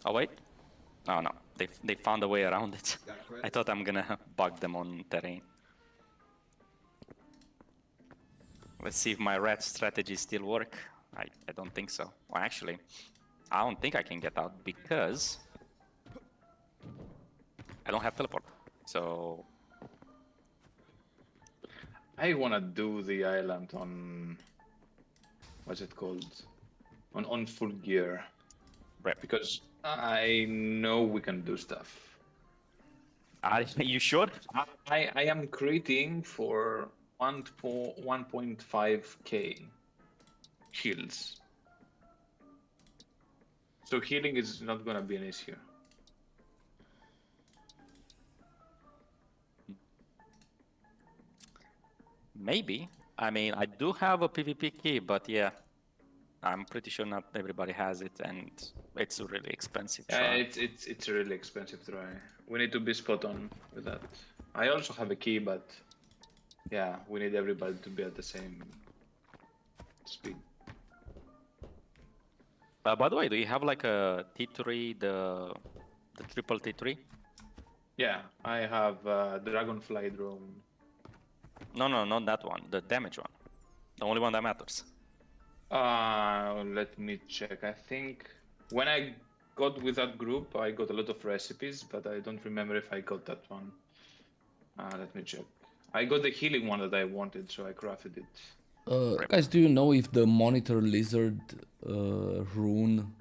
Oh, wait. Oh, no. They found a way around it. Got I credits? thought I'm gonna bug them on terrain. Let's see if my rat strategies still work. I don't think so. Well, actually, I don't think I can get out because I don't have teleport. So, I wanna do the island on what's it called? On full gear. Right. Because I know we can do stuff. are you sure? I am creating for 1.5k heals. So healing is not gonna be an issue. Maybe. I mean, I do have a PvP key, but yeah, I'm pretty sure not everybody has it, and it's a really expensive. Yeah, try. it's a really expensive try. We need to be spot on with that. I also have a key, but yeah, we need everybody to be at the same speed. By the way, do you have like a T3, the triple T3? Yeah, I have Dragonfly drone. No, not that one. The damage one. The only one that matters. Let me check. I think when I got with that group, I got a lot of recipes, but I don't remember if I got that one. Let me check. I got the healing one that I wanted, so I crafted it. Guys, do you know if the monitor lizard rune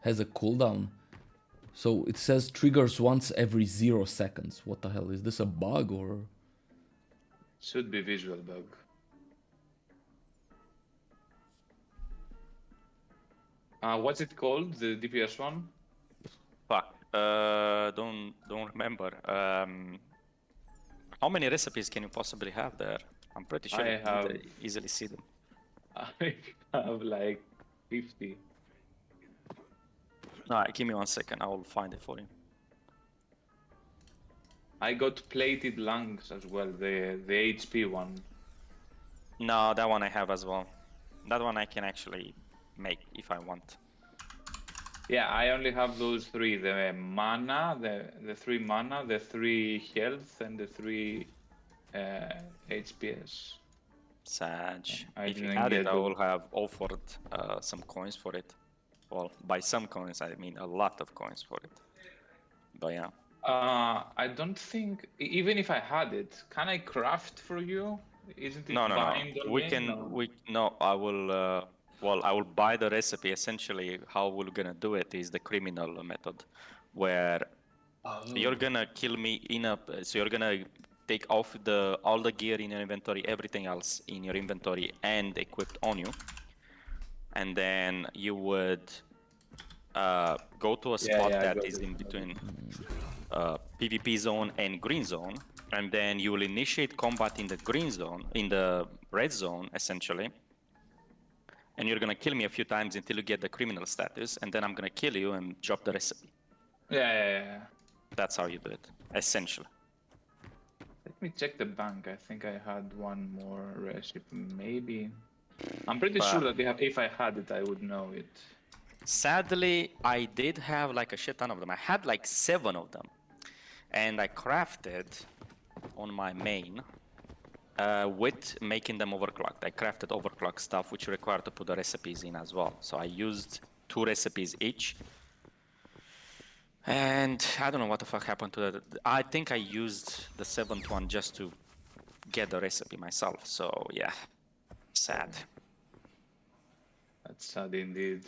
has a cooldown? So it says triggers once every 0 seconds. What the hell? Is this a bug or? Should be visual bug. What's it called? The DPS one? Fuck. Don't remember. How many recipes can you possibly have there? I'm pretty sure I you can have- easily see them. I have like 50. Alright, give me 1 second. I will find it for you. I got plated lungs as well, the HP one. No, that one I have as well. That one I can actually make if I want. Yeah, I only have those three: the mana, the three mana, the three health, and the three HPS. Sag. I If you didn't had it, get I the- will have offered some coins for it. Well, by some coins, I mean a lot of coins for it. But yeah. I don't think even if I had it, can I craft for you? Isn't it No. bind We only? can. No. I will. Well, I will buy the recipe. Essentially, how we're gonna do it is the criminal method, where you're gonna kill me in a. So you're gonna take off all the gear in your inventory, everything else in your inventory, and equipped on you, and then you would go to a spot I that got is it. in between PvP zone and green zone, and then you will initiate combat in the green zone, in the red zone, essentially. And you're gonna kill me a few times until you get the criminal status, and then I'm gonna kill you and drop the recipe. Yeah. That's how you do it, essentially. Let me check the bank. I think I had one more recipe. Maybe. I'm pretty But- sure that if I had it, I would know it. Sadly, I did have like a shit ton of them. I had like 7 of them, and I crafted on my main with making them overclocked. I crafted overclock stuff, which required to put the recipes in as well. So I used 2 recipes each. And I don't know what the fuck happened to that. I think I used the 7th one just to get the recipe myself. So yeah, sad. That's sad indeed.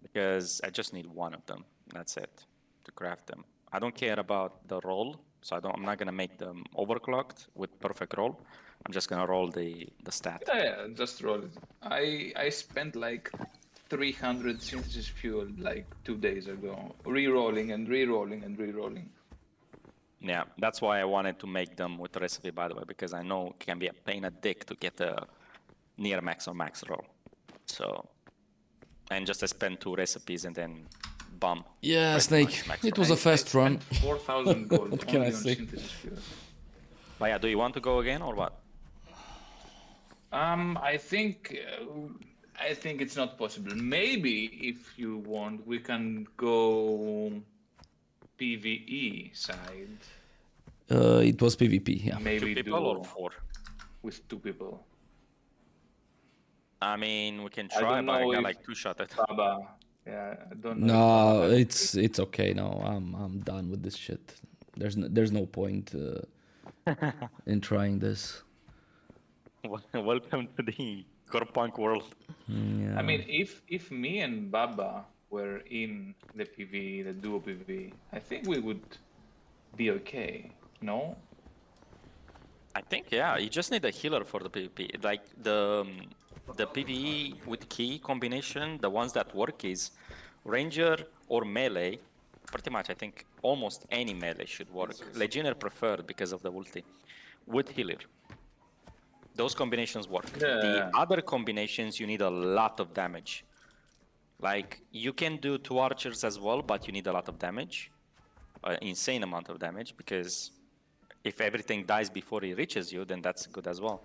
Because I just need 1 of them. That's it to craft them. I don't care about the roll, so I'm not gonna make them overclocked with perfect roll. I'm just gonna roll the stat. Yeah, just roll it. I spent like 300 synthesis fuel like 2 days ago, re-rolling and re-rolling and re-rolling. Yeah, that's why I wanted to make them with the recipe, by the way, because I know it can be a pain in the dick to get a near max or max roll. So, and just I spent 2 recipes and then bum. Yeah, pretty Snake. much max It roll. was a I fast run. spent 4,000 gold What can only I on say? synthesis fuel. But yeah, do you want to go again or what? I think it's not possible. Maybe if you want, we can go PvE side. It was PvP, yeah. 2 Maybe people do or 4? with 2 people. I mean, we can I try, don't but I know got if like 2-shotted. Baba. Yeah, I don't know. if No, Baba- it's okay. No, I'm done with this shit. There's no point in trying this. Welcome to the Corepunk world. Yeah. I mean, if me and Baba were in the PvE, the duo PvE, I think we would be okay. No? I think yeah, you just need a healer for the PvP. Like the PvE with key combination, the ones that work is ranger or melee. Pretty much, I think almost any melee should work. Legionnaire preferred because of the ulti. With healer, those combinations work. The Yeah. other combinations, you need a lot of damage. Like you can do 2 archers as well, but you need a lot of damage, insane amount of damage, because if everything dies before it reaches you, then that's good as well.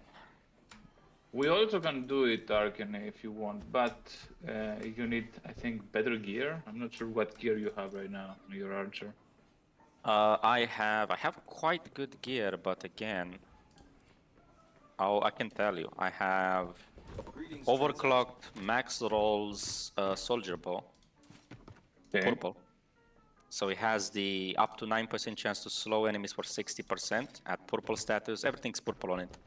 We also can do it, Arkane, if you want, but you need, I think, better gear. I'm not sure what gear you have right now, your archer. I have quite good gear, but again, I can tell you, I have overclocked max rolls soldier bow, Okay. purple. So it has the up to 9% chance to slow enemies for 60% at purple status. Everything's purple on it.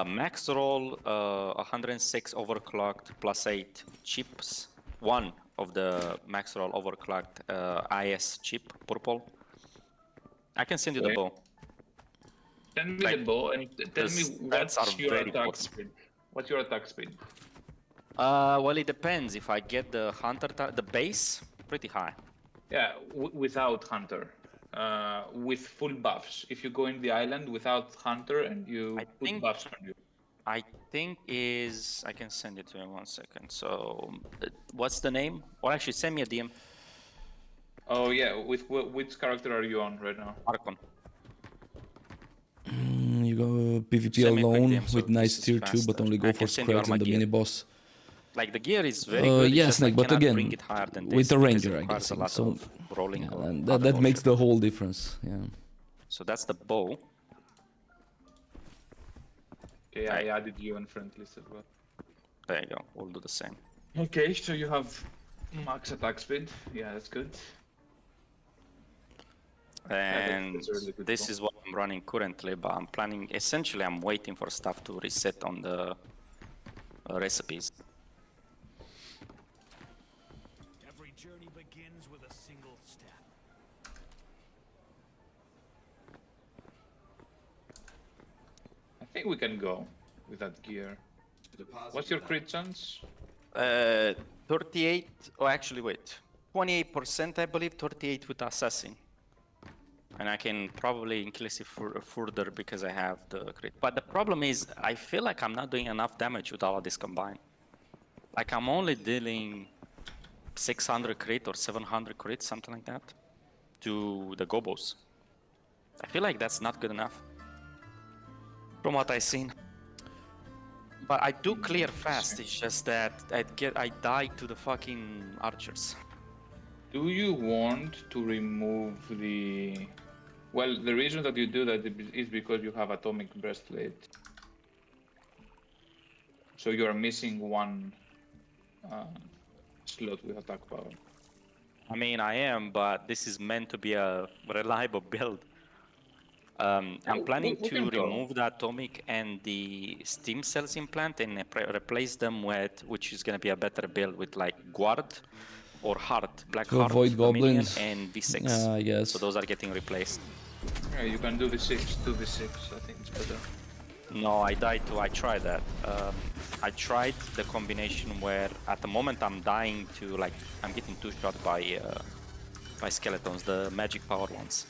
Max roll 106 overclocked plus 8 chips. 1 of the max roll overclocked IS chip purple. I can send you the Okay. bow. Send me Like, the bow and tell me the what's stats are your very attack important. speed. What's your attack speed? Well, it depends. If I get the hunter, the base, pretty high. Yeah, without hunter. With full buffs. If you go in the island without hunter and you I put think- buffs on you. I think I can send it to you in 1 second. So, what's the name? Or actually, send me a DM. Oh yeah, with which character are you on right now? Archon. You go PvP Send me a quick alone DM, so with nice this is tier 2, but faster. only I go can for send you all squads my and the gear. mini boss. Like the gear is very good. It's yeah, just Snake, I but cannot again, bring it higher than with this the because ranger, it I requires guess. a lot So of rolling yeah, or and other that makes bullshit. the whole difference. Yeah. So that's the bow. Okay, Right. I added you on friend list as well. There you go. We'll do the same. Okay, so you have max attack speed. Yeah, that's good. And that's a really good this bow. is what I'm running currently, but I'm planning, essentially I'm waiting for stuff to reset on the recipes. Every journey begins with a single step. I think we can go with that gear. Deposit What's your without- crit chance? 38, oh actually wait, 28% I believe, 38 with assassin. And I can probably increase it further because I have the crit. But the problem is, I feel like I'm not doing enough damage with all of this combined. Like I'm only dealing 600 crit or 700 crit, something like that, to the gobos. I feel like that's not good enough from what I've seen. But I do clear fast, it's just that I die to the fucking archers. Do you want to remove the... Well, the reason that you do that is because you have atomic breastplate. So you are missing one slot with attack power. I mean, I am, but this is meant to be a reliable build. I'm planning we to can go. remove the atomic and the steam cells implant and replace them with, which is going to be a better build with like guard or heart, black To heart, avoid Dominion, goblins. and V6. Yeah, yes. So those are getting replaced. Yeah, you can do V6, 2v6, I think it's better. No, I tried that. I tried the combination where at the moment I'm dying to, like, I'm getting two shot by skeletons, the magic power ones.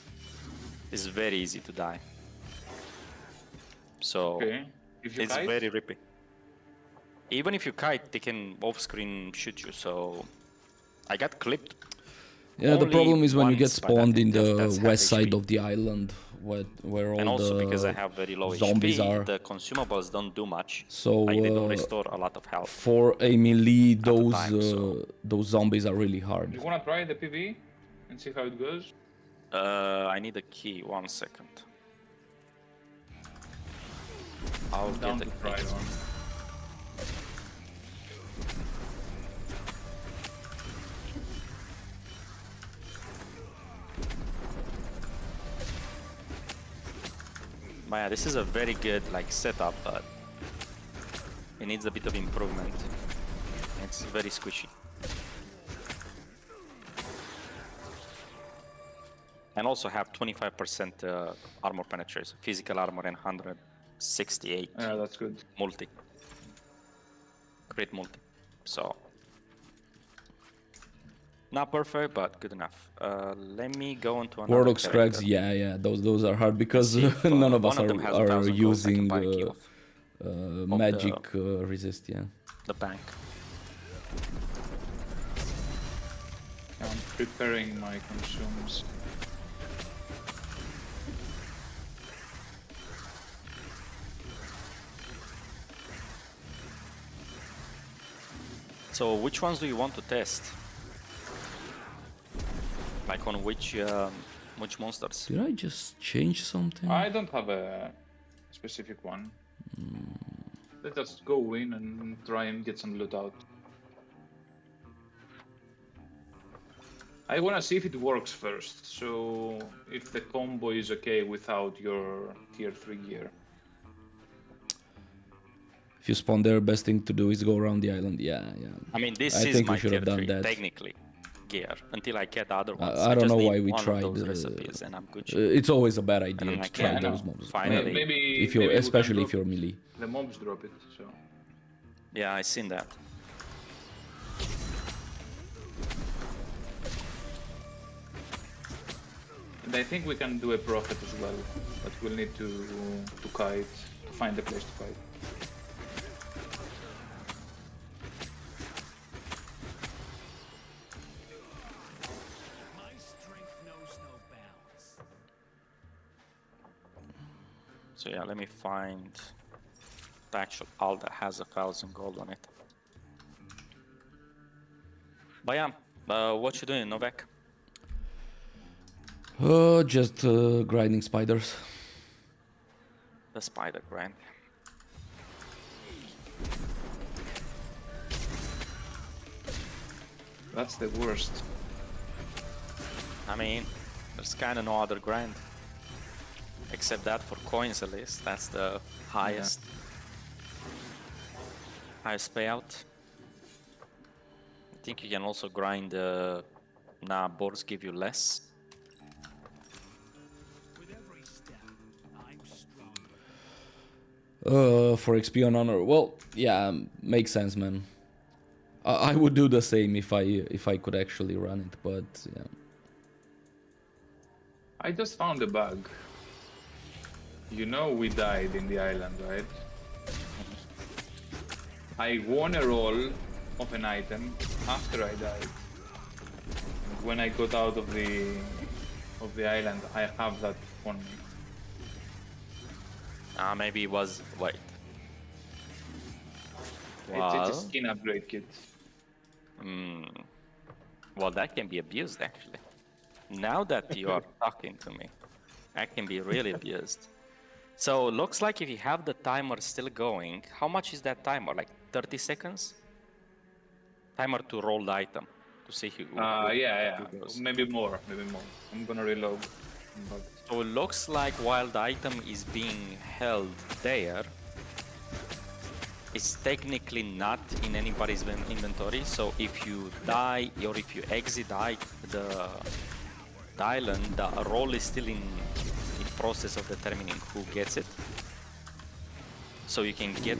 It's very easy to die. So Okay. If you it's kite, very rippy. Even if you kite, they can off-screen shoot you. So I got clipped. Yeah, the Only problem is when you get once, but I spawned think in the that's half west side HP. of the island, where all And also the because I have very low zombies HP, are. the consumables don't do much. So Like, they don't restore a lot of health. for a melee, the time, those zombies are really hard. you wanna try the PV and see how it goes? I need a key. 1 second. I'll Down get to the try key. one. But yeah, this is a very good like setup, but it needs a bit of improvement. It's very squishy. And also have 25% armor penetration, physical armor, and 168 Yeah, that's good. multi. Crit multi. So not perfect, but good enough. Let me go on to another Warlock character. Scrags, yeah, those are hard because See if, none of us one of them has a are 1,000 gold, I can using buy a key off magic resist, yeah. the bank. I'm preparing my consumes. So which ones do you want to test? Like on which monsters? Did I just change something? I don't have a specific one. Let's just go in and try and get some loot out. I wanna see if it works first, so if the combo is okay without your tier 3 gear. If you spawn there, best thing to do is go around the island. Yeah. I mean, this I is think my we should tier have done 3, that. technically, gear, until I get the other ones. I don't just know need why we one of tried. those recipes and I'm good. It's always a bad idea then I to try can, those mobs. finally- Maybe if you're, maybe we can especially if drop you're melee. the mobs drop it. So Yeah, I seen that. and I think we can do a prophet as well, but we'll need to kite to find a place to kite. My strength knows no bounds. So yeah, let me find the actual alt that has 1,000 gold on it. But yeah, what you doing, Novak? Just grinding spiders. The spider grind. That's the worst. I mean, there's kind of no other grind. Except that for coins at least. That's the highest. Highest payout. I think you can also grind nah, boards give you less. With every step, I'm stronger. For XP on honor. Well, yeah, makes sense, man. I would do the same if I could actually run it, but yeah. I just found a bug. You know we died in the island, right? I won a roll of an item after I died. When I got out of the island, I have that on me. Maybe it was wait. It's a Well, skin upgrade kit. well, that can be abused actually. Now that you are talking to me, that can be really abused. So looks like if you have the timer still going, how much is that timer? Like 30 seconds? Timer to roll the item to see who. Yeah. who goes. Maybe more. I'm gonna reload. But So it looks like while the item is being held there, it's technically not in anybody's inventory. So if you die or if you exit the island, the roll is still in process of determining who gets it. So you can get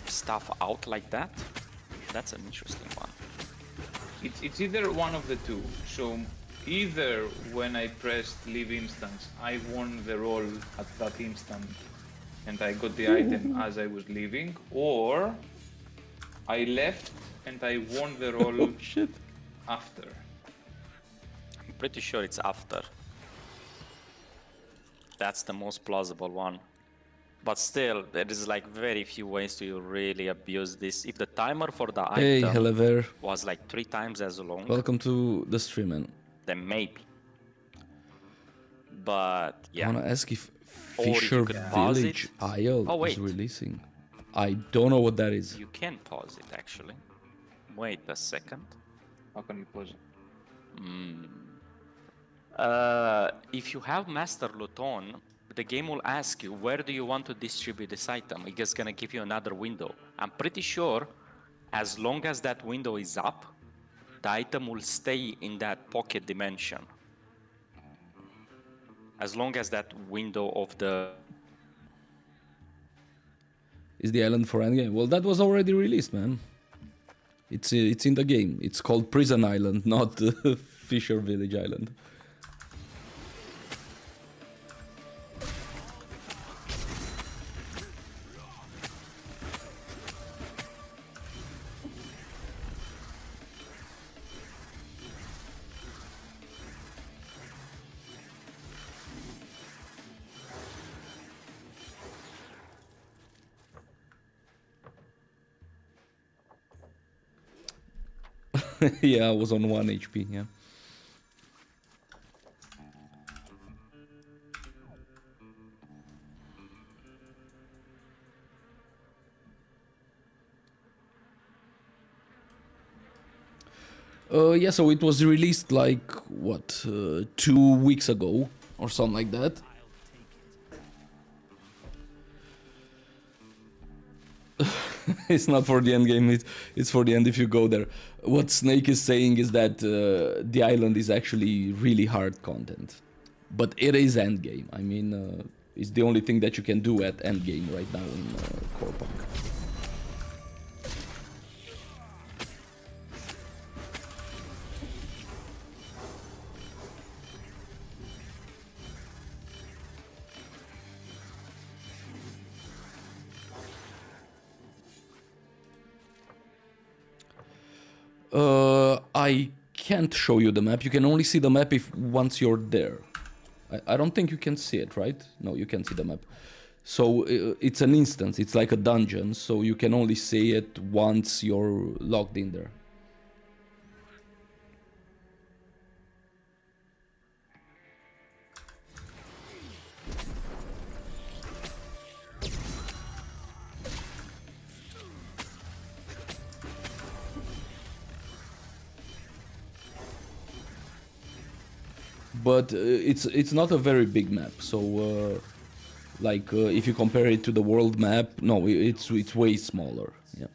stuff out like that. That's an interesting one. it's either one of the two. So either when I pressed leave instance, I won the roll at that instant and I got the item as I was leaving, or I left and I won the roll Oh shit. after. I'm pretty sure it's after. That's the most plausible one. But still, there is like very few ways to really abuse this. If the timer for the Hey, item hello there. was like 3 times as long, Welcome to the stream, man. then maybe. But I yeah, wanna ask if Or you Fisher could pause Village it. Isle Oh, is wait. releasing. I don't know what that is. you can pause it actually. Wait a second. How can you pause it? If you have Master Loot on, the game will ask you where do you want to distribute this item. It's gonna give you another window. I'm pretty sure as long as that window is up, the item will stay in that pocket dimension. As long as that window of the... Is the island for endgame? Well, that was already released, man. It's in the game. It's called Prison Island, not Fisher Village Island. Yeah, I was on 1 HP, yeah. Yeah, so it was released like, what, 2 weeks ago or something like that. It's not for the end game, it's for the end if you go there. What Snake is saying is that the island is actually really hard content. But it is end game. I mean, it's the only thing that you can do at end game right now in Corepunk. I can't show you the map. You can only see the map if once you're there. I don't think you can see it, right? No, you can see the map. So it's an instance. It's like a dungeon. So you can only see it once you're logged in there. but it's not a very big map. So like if you compare it to the world map, no, it's way smaller. Yeah.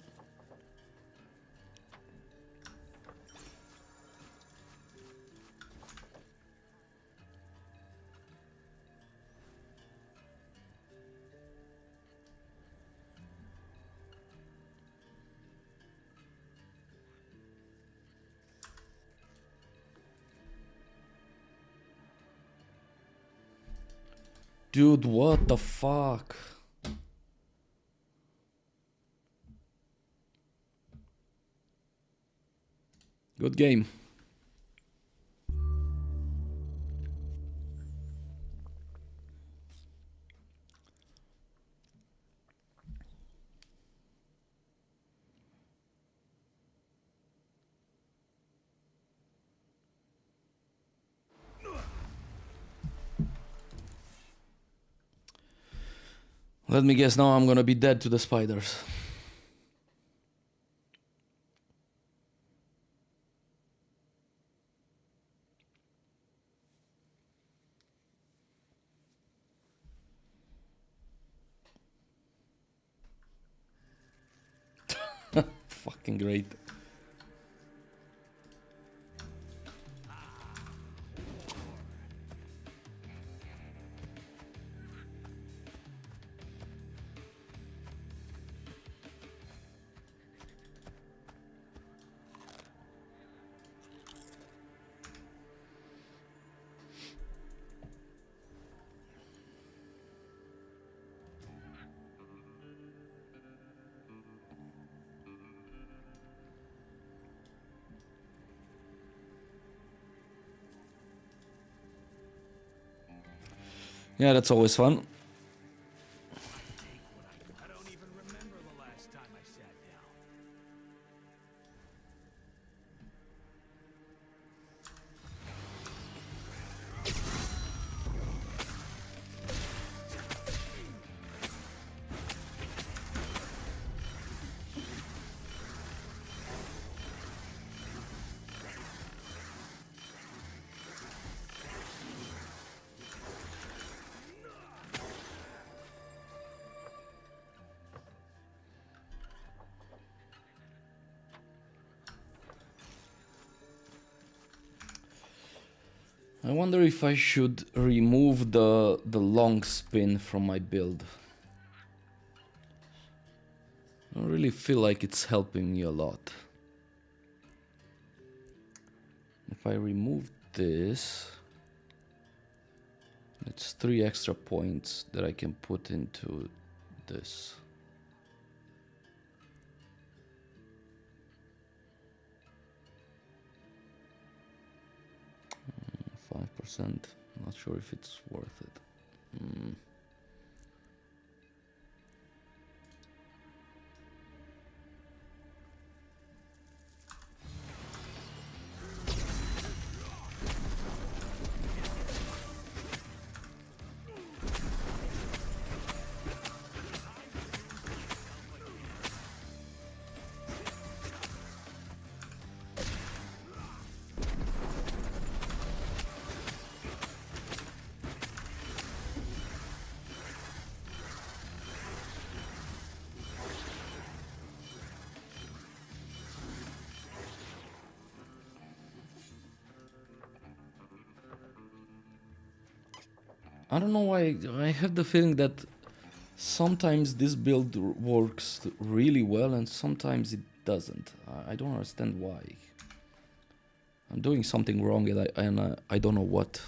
Dude, what the fuck? Good game. Let me guess, now I'm gonna be dead to the spiders. Fucking great. Yeah, that's always fun. I don't even remember the last time I sat down. I wonder if I should remove the long spin from my build. I don't really feel like it's helping me a lot. If I remove this, it's 3 extra points that I can put into this. 5%. Not sure if it's worth it. I don't know why, I have the feeling that sometimes this build works really well and sometimes it doesn't. I don't understand why. I'm doing something wrong and I don't know what.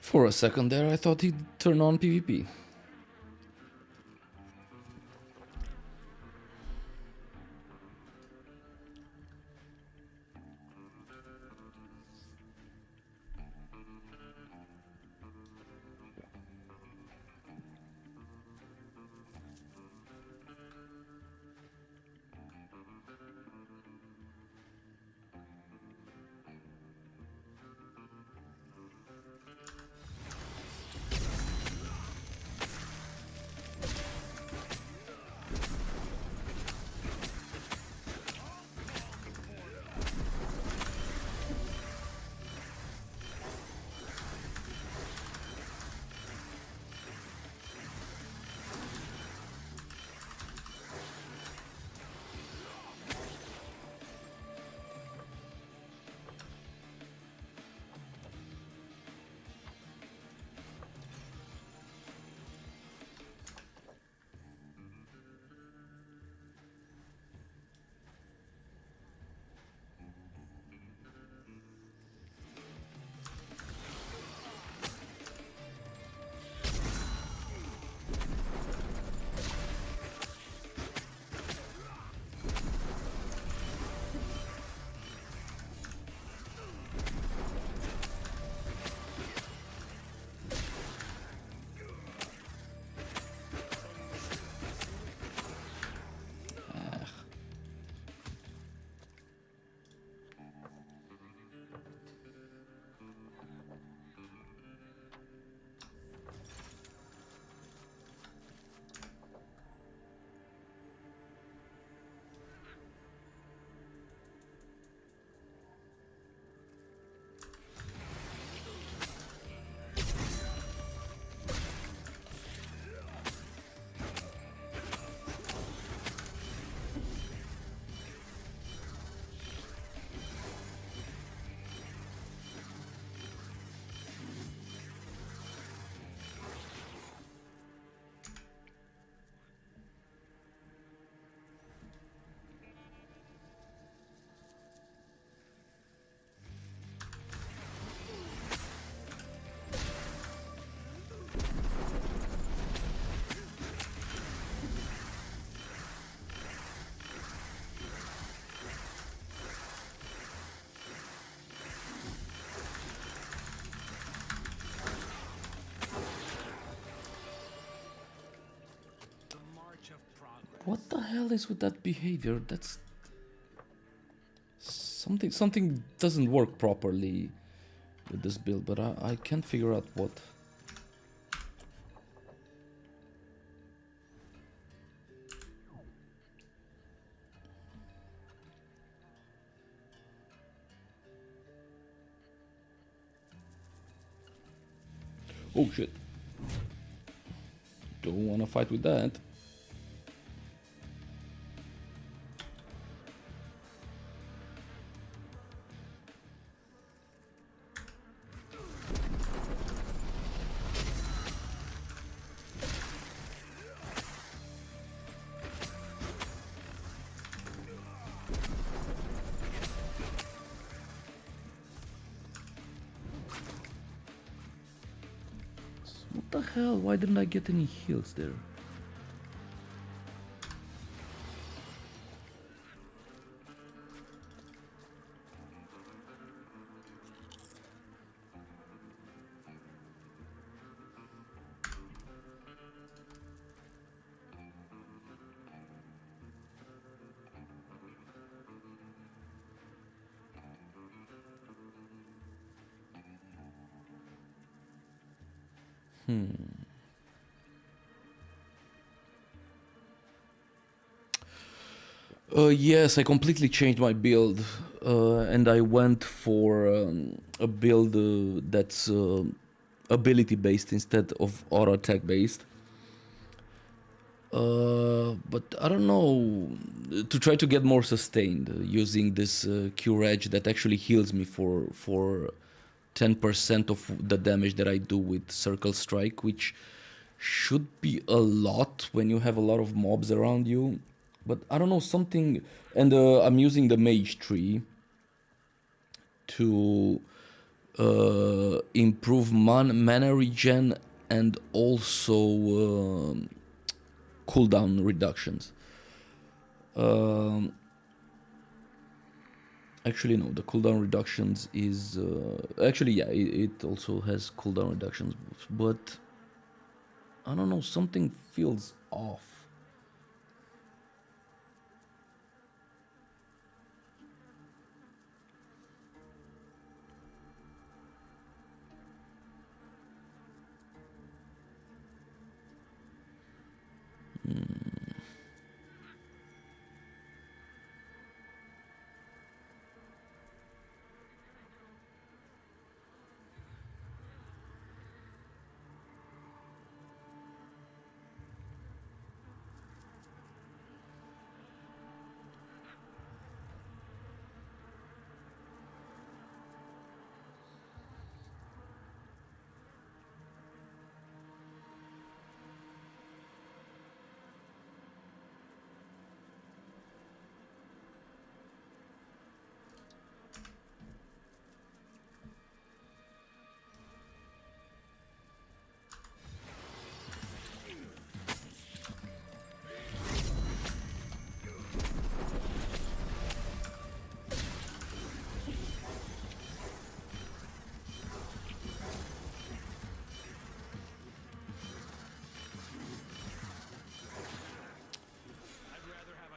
For a second there, I thought he'd turn on PvP. The march of progress. What the hell is with that behavior? That's something doesn't work properly with this build, but I can't figure out what. Oh shit. Don't wanna fight with that. What the hell? Why didn't I get any heals there? Yes, I completely changed my build, and I went for a build that's ability based instead of auto attack based. But I don't know, to try to get more sustained using this cure edge that actually heals me for 10% of the damage that I do with circle strike, which should be a lot when you have a lot of mobs around you. But I don't know, something, and I'm using the mage tree to improve mana regen and also cooldown reductions. Actually, no, the cooldown reductions is actually, yeah, it also has cooldown reductions, but I don't know, something feels off.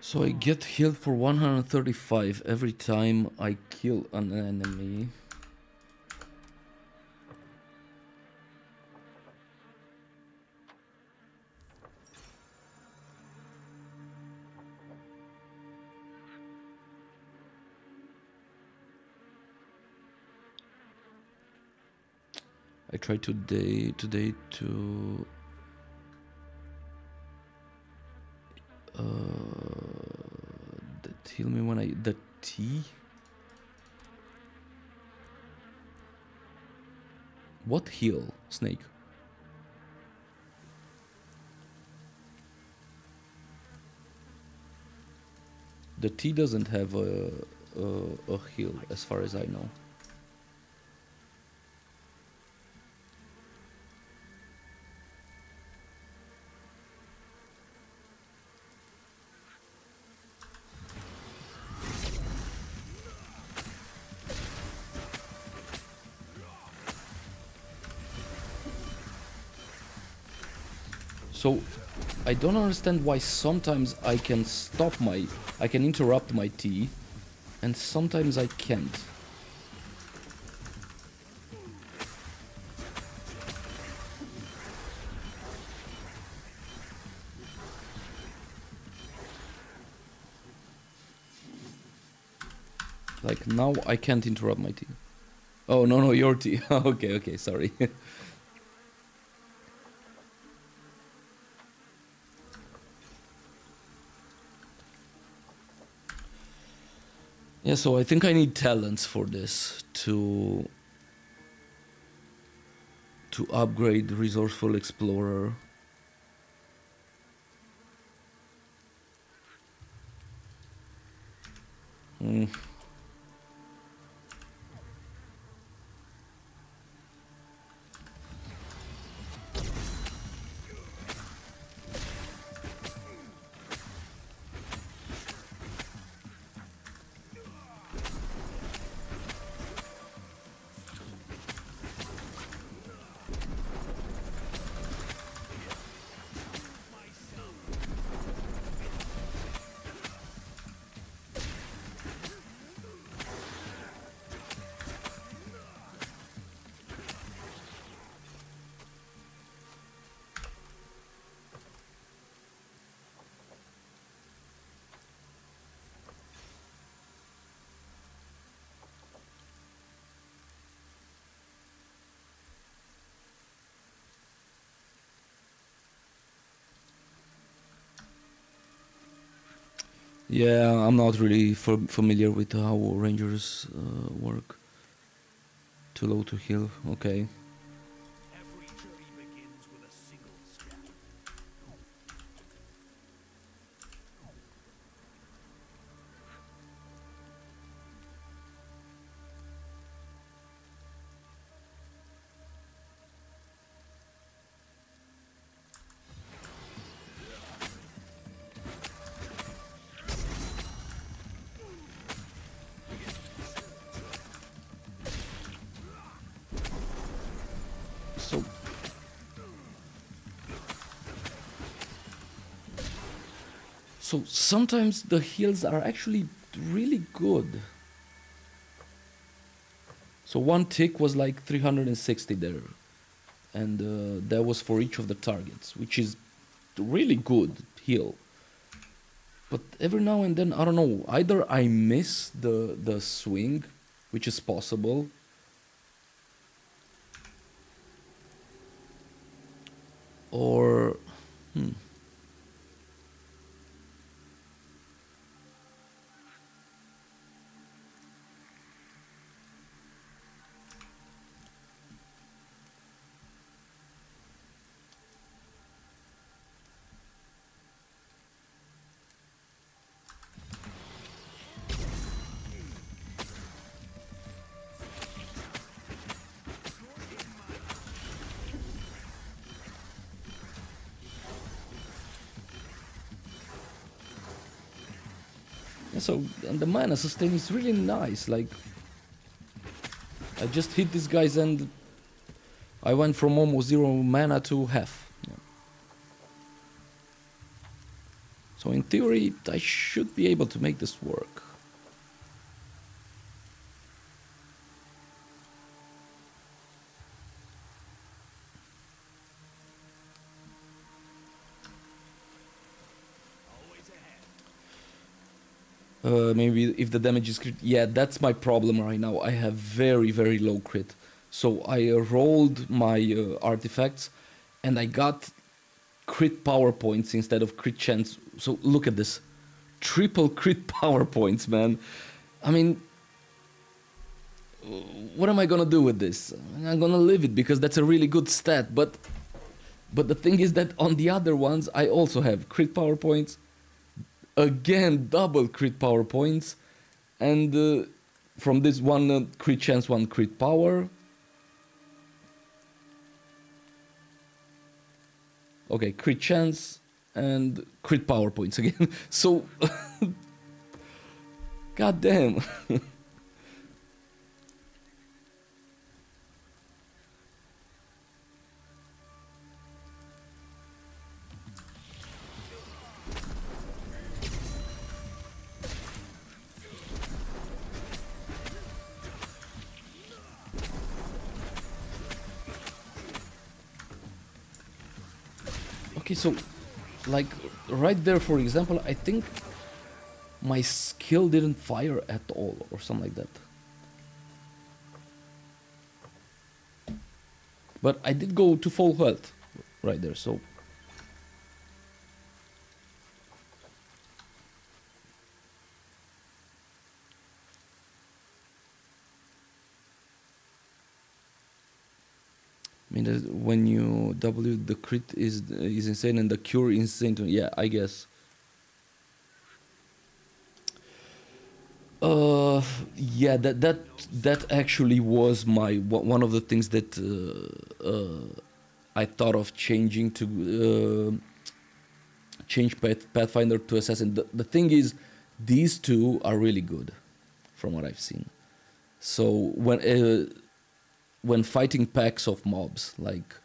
So I get healed for 135 every time I kill an enemy. I tried today to that heal me when I the T. What heal, Snake? The T doesn't have a heal as far as I know. So I don't understand why sometimes I can interrupt my T, and sometimes I can't. Like now I can't interrupt my T. Oh, no, your T. Okay, sorry. Yeah, so I think I need talents for this to upgrade Resourceful Explorer. Yeah, I'm not really familiar with how rangers work. Too low to heal, okay. Every journey begins with a single step. So sometimes the heals are actually really good. So one tick was like 360 there. And that was for each of the targets, which is really good heal. But every now and then, I don't know, either I miss the swing, which is possible, or yeah, so, and the mana sustain is really nice. Like, I just hit these guys and I went from almost 0 mana to half. Yeah. So in theory, I should be able to make this work. Maybe if the damage is crit. Yeah, that's my problem right now. I have very, very low crit. So I rolled my artifacts and I got crit power points instead of crit chance. So look at this. Triple crit power points, man. I mean, what am I gonna do with this? I'm gonna leave it because that's a really good stat. But the thing is that on the other ones, I also have crit power points. Again, double crit power points, and from this one crit chance, one crit power. Okay, crit chance and crit power points again. So, god damn. Okay, so, like, right there, for example, I think my skill didn't fire at all, or something like that. But I did go to full health right there, so... I mean, when you W, the crit is insane and the cure is insane too. Yeah, I guess. Yeah, that actually was my one of the things that I thought of changing to change Pathfinder to Assassin. The thing is, these two are really good, from what I've seen. So when fighting packs of mobs, like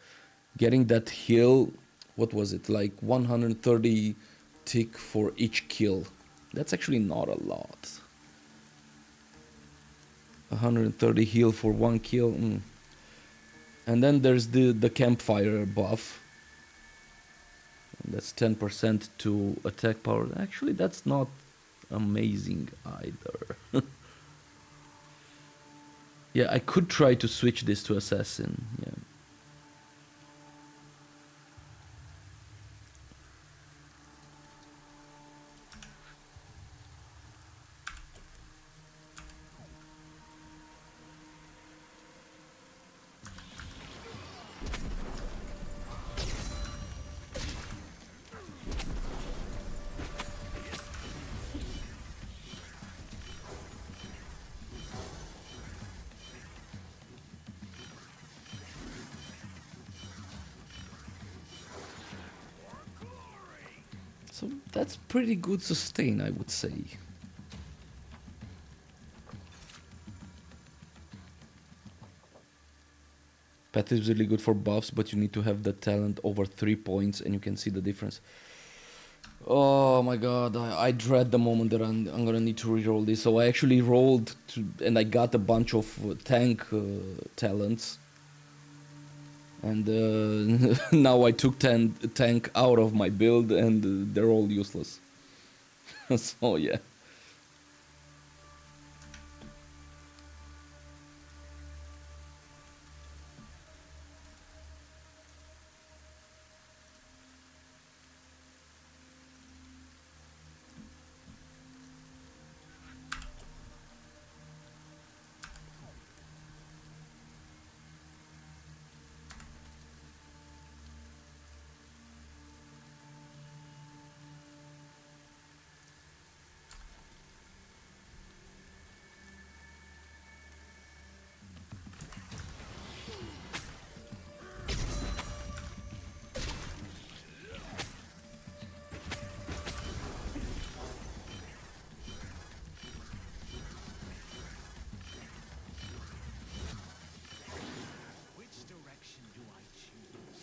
getting that heal, what was it, like 130 tick for each kill. That's actually not a lot. 130 heal for one kill. And then there's the campfire buff. That's 10% to attack power. Actually, that's not amazing either. Yeah, I could try to switch this to Assassin. Yeah. So that's pretty good sustain, I would say. Path is really good for buffs, but you need to have the talent over 3 points and you can see the difference. Oh my god, I dread the moment that I'm gonna need to reroll this. So I actually rolled to, and I got a bunch of tank talents. And now I took tank out of my build and they're all useless. So yeah. Which direction do I choose?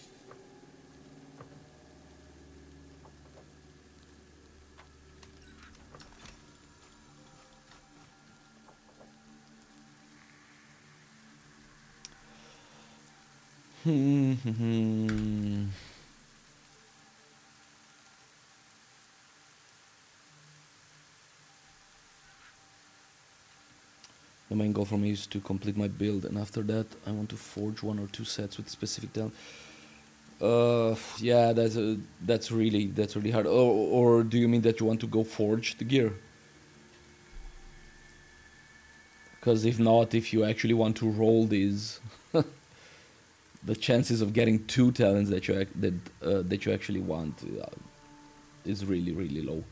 The main goal for me is to complete my build, and after that, I want to forge 1 or 2 sets with specific talent. Yeah, that's really hard. Or do you mean that you want to go forge the gear? Because if not, if you actually want to roll these, the chances of getting 2 talents that you actually want is really low.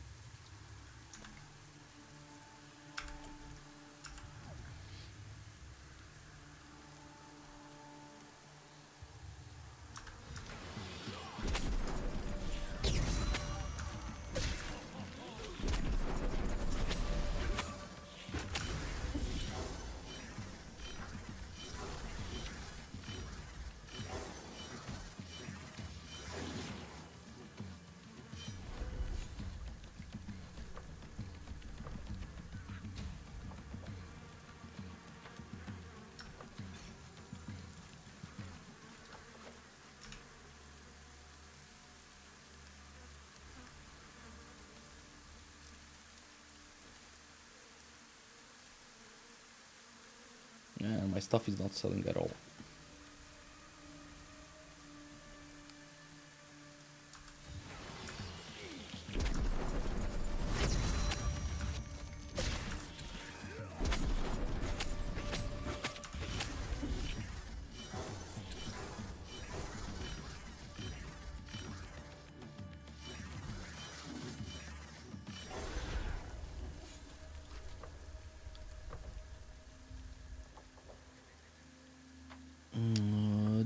Yeah, my stuff is not selling at all.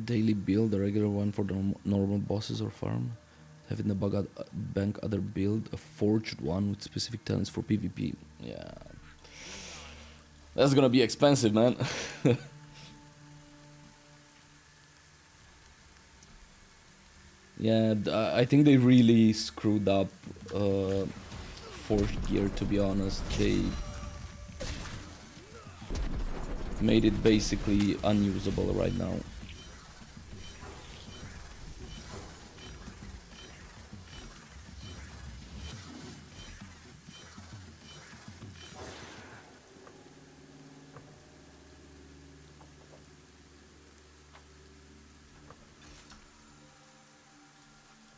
Daily build, a regular one for the normal bosses or farm. Have in the bank other build, a forged one with specific talents for PvP. Yeah. That's gonna be expensive, man. Yeah, I think they really screwed up forged gear, to be honest. They made it basically unusable right now.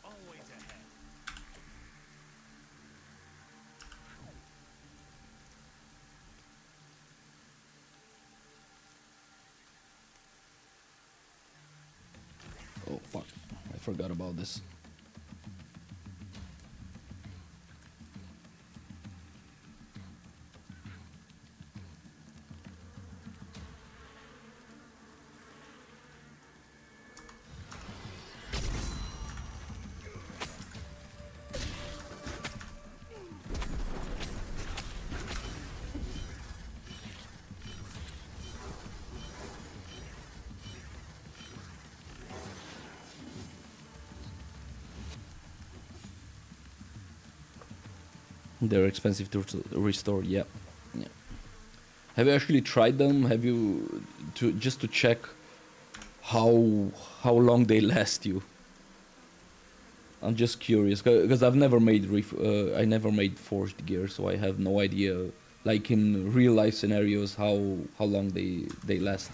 Always ahead. Oh fuck, I forgot about this. They're expensive to restore. Yeah, yeah. Have you actually tried them? Have you just to check how long they last you? I'm just curious because I've never made I never made forged gear, so I have no idea. Like in real life scenarios, how long they last.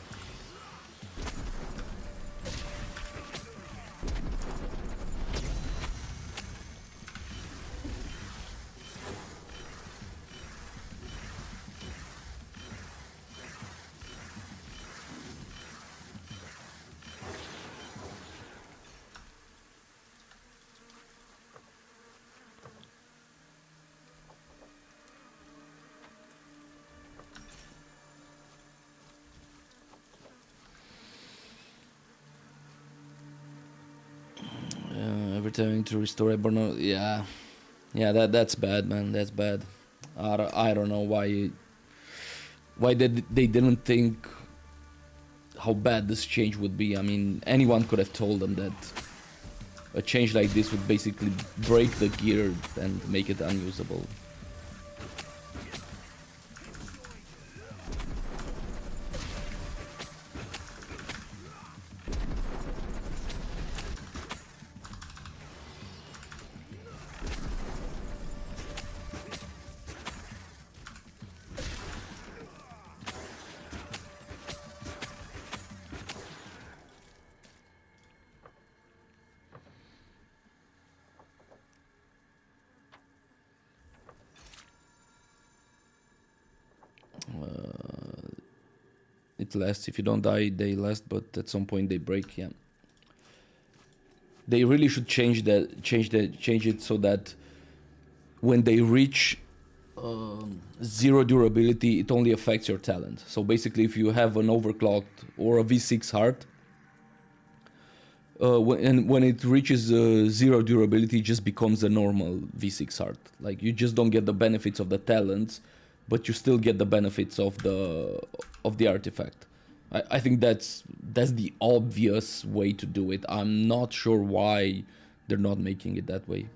Every time to restore a burnout, yeah, yeah, that's bad, man. That's bad. I don't know why they didn't think how bad this change would be. I mean, anyone could have told them that a change like this would basically break the gear and make it unusable. It lasts. If you don't die, they last, but at some point they break. Yeah. They really should change it so that when they reach 0 durability, it only affects your talent. So basically, if you have an overclocked or a V6 heart, when it reaches 0 durability, it just becomes a normal V6 heart. Like you just don't get the benefits of the talents, but you still get the benefits of the artifact. I think that's the obvious way to do it. I'm not sure why they're not making it that way.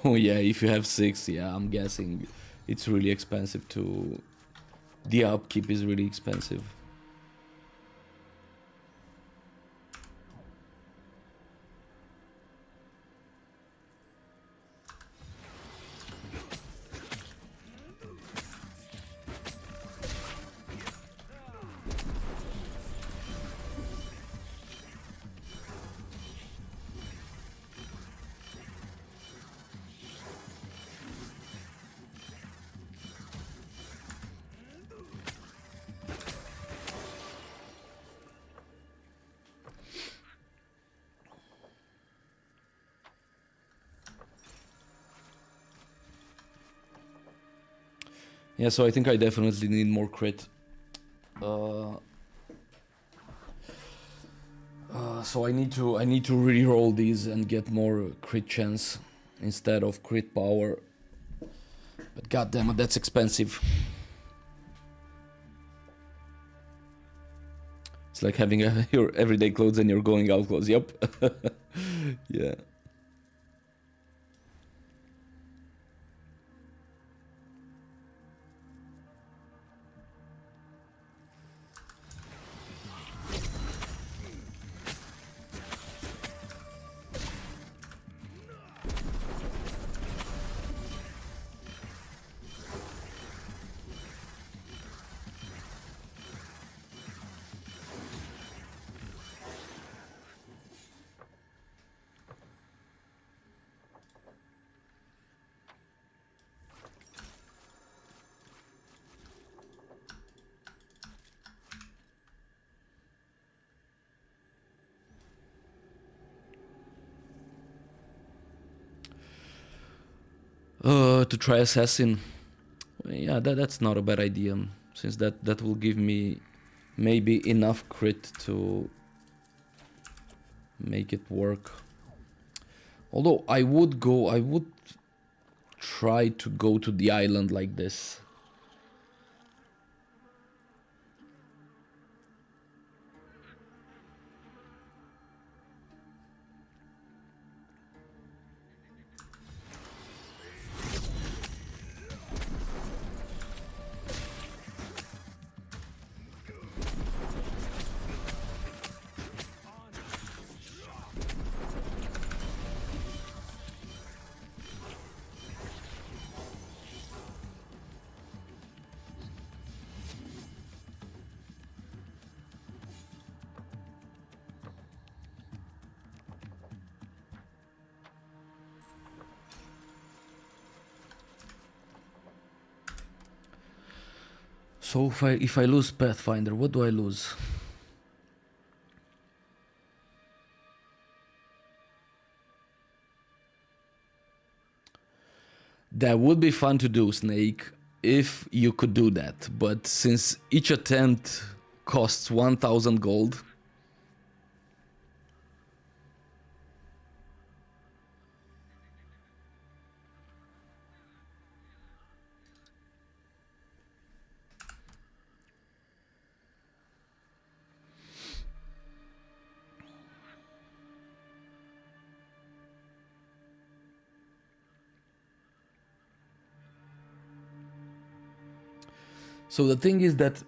Oh yeah, if you have 6, yeah, I'm guessing it's really expensive to... The upkeep is really expensive. Yeah, so I think I definitely need more crit. So I need to re-roll these and get more crit chance instead of crit power. But goddammit, that's expensive. It's like having your everyday clothes and you're going out clothes. Yep. Yeah. To try assassin. Yeah, that's not a bad idea, since that will give me maybe enough crit to make it work. Although I would try to go to the island like this. So if I lose Pathfinder, what do I lose? That would be fun to do, Snake, if you could do that. But since each attempt costs 1,000 gold, so the thing is that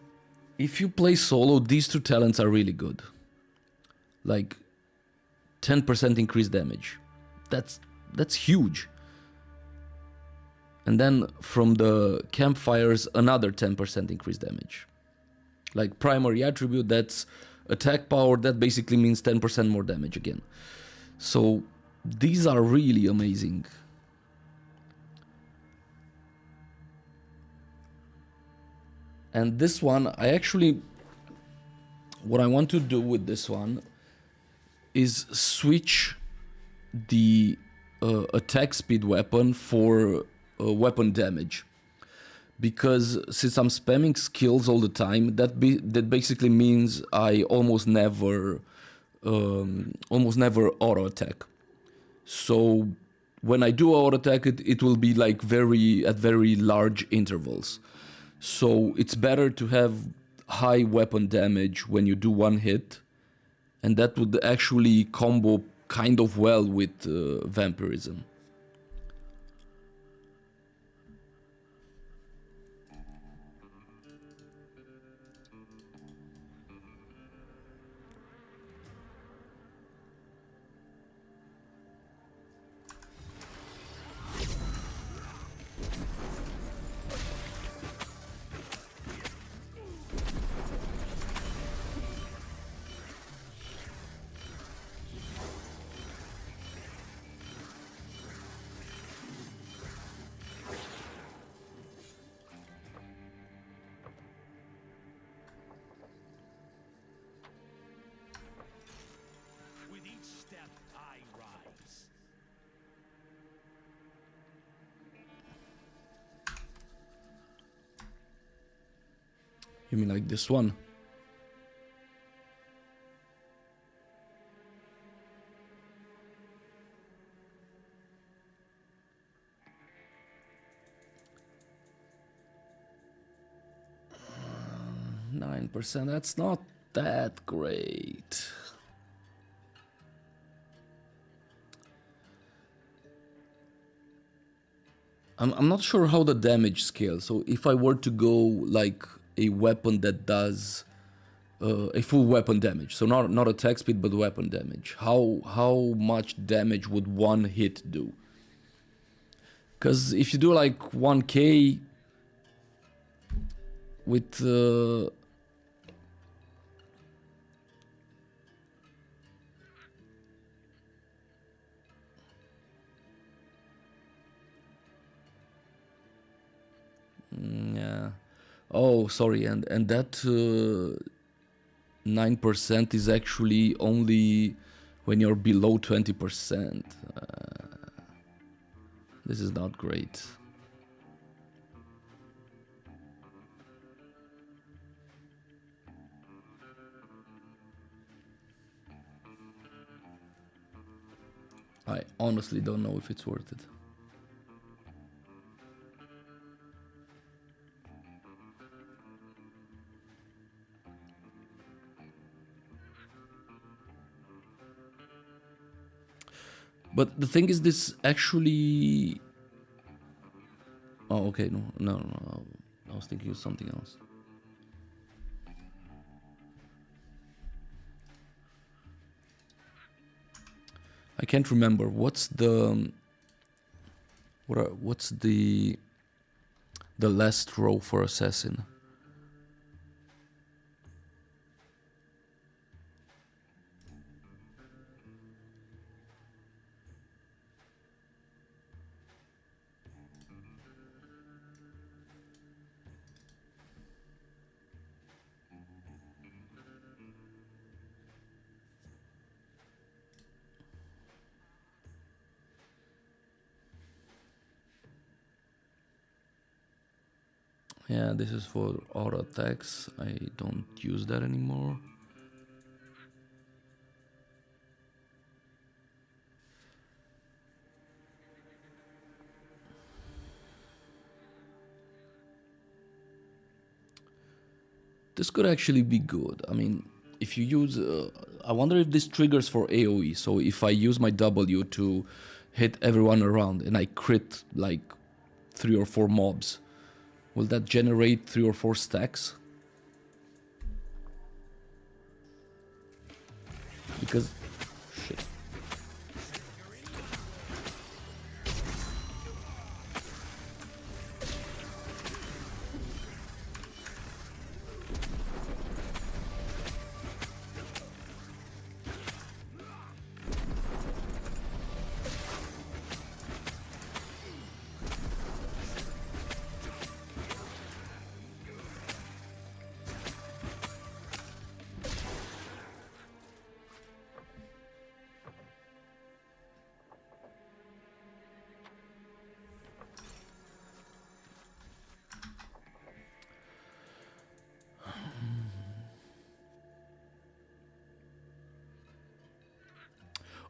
if you play solo, these two talents are really good. Like 10% increased damage. That's huge. And then from the campfires, another 10% increased damage. Like primary attribute, that's attack power, that basically means 10% more damage again. So these are really amazing. And this one, what I want to do with this one is switch the attack speed weapon for weapon damage. Because since I'm spamming skills all the time, that basically means I almost never auto attack. So when I do auto attack, it will be like at very large intervals. So it's better to have high weapon damage when you do one hit, and that would actually combo kind of well with vampirism. With each step, I rise. You mean like this one? Uh, 9%, that's not that great. I'm not sure how the damage scales. So if I were to go like a weapon that does a full weapon damage, so not attack speed but weapon damage, how much damage would one hit do? Because if you do like 1k with yeah. Oh, sorry, and that 9% is actually only when you're below 20%. This is not great. I honestly don't know if it's worth it. But the thing is, this actually... Oh, okay, no. I was thinking of something else. I can't remember. What's the... What's the last row for assassin? Yeah, this is for auto attacks. I don't use that anymore. This could actually be good. I mean, if you use... I wonder if this triggers for AoE. So if I use my W to hit everyone around and I crit like 3 or 4 mobs, will that generate 3 or 4 stacks? Because... Shit.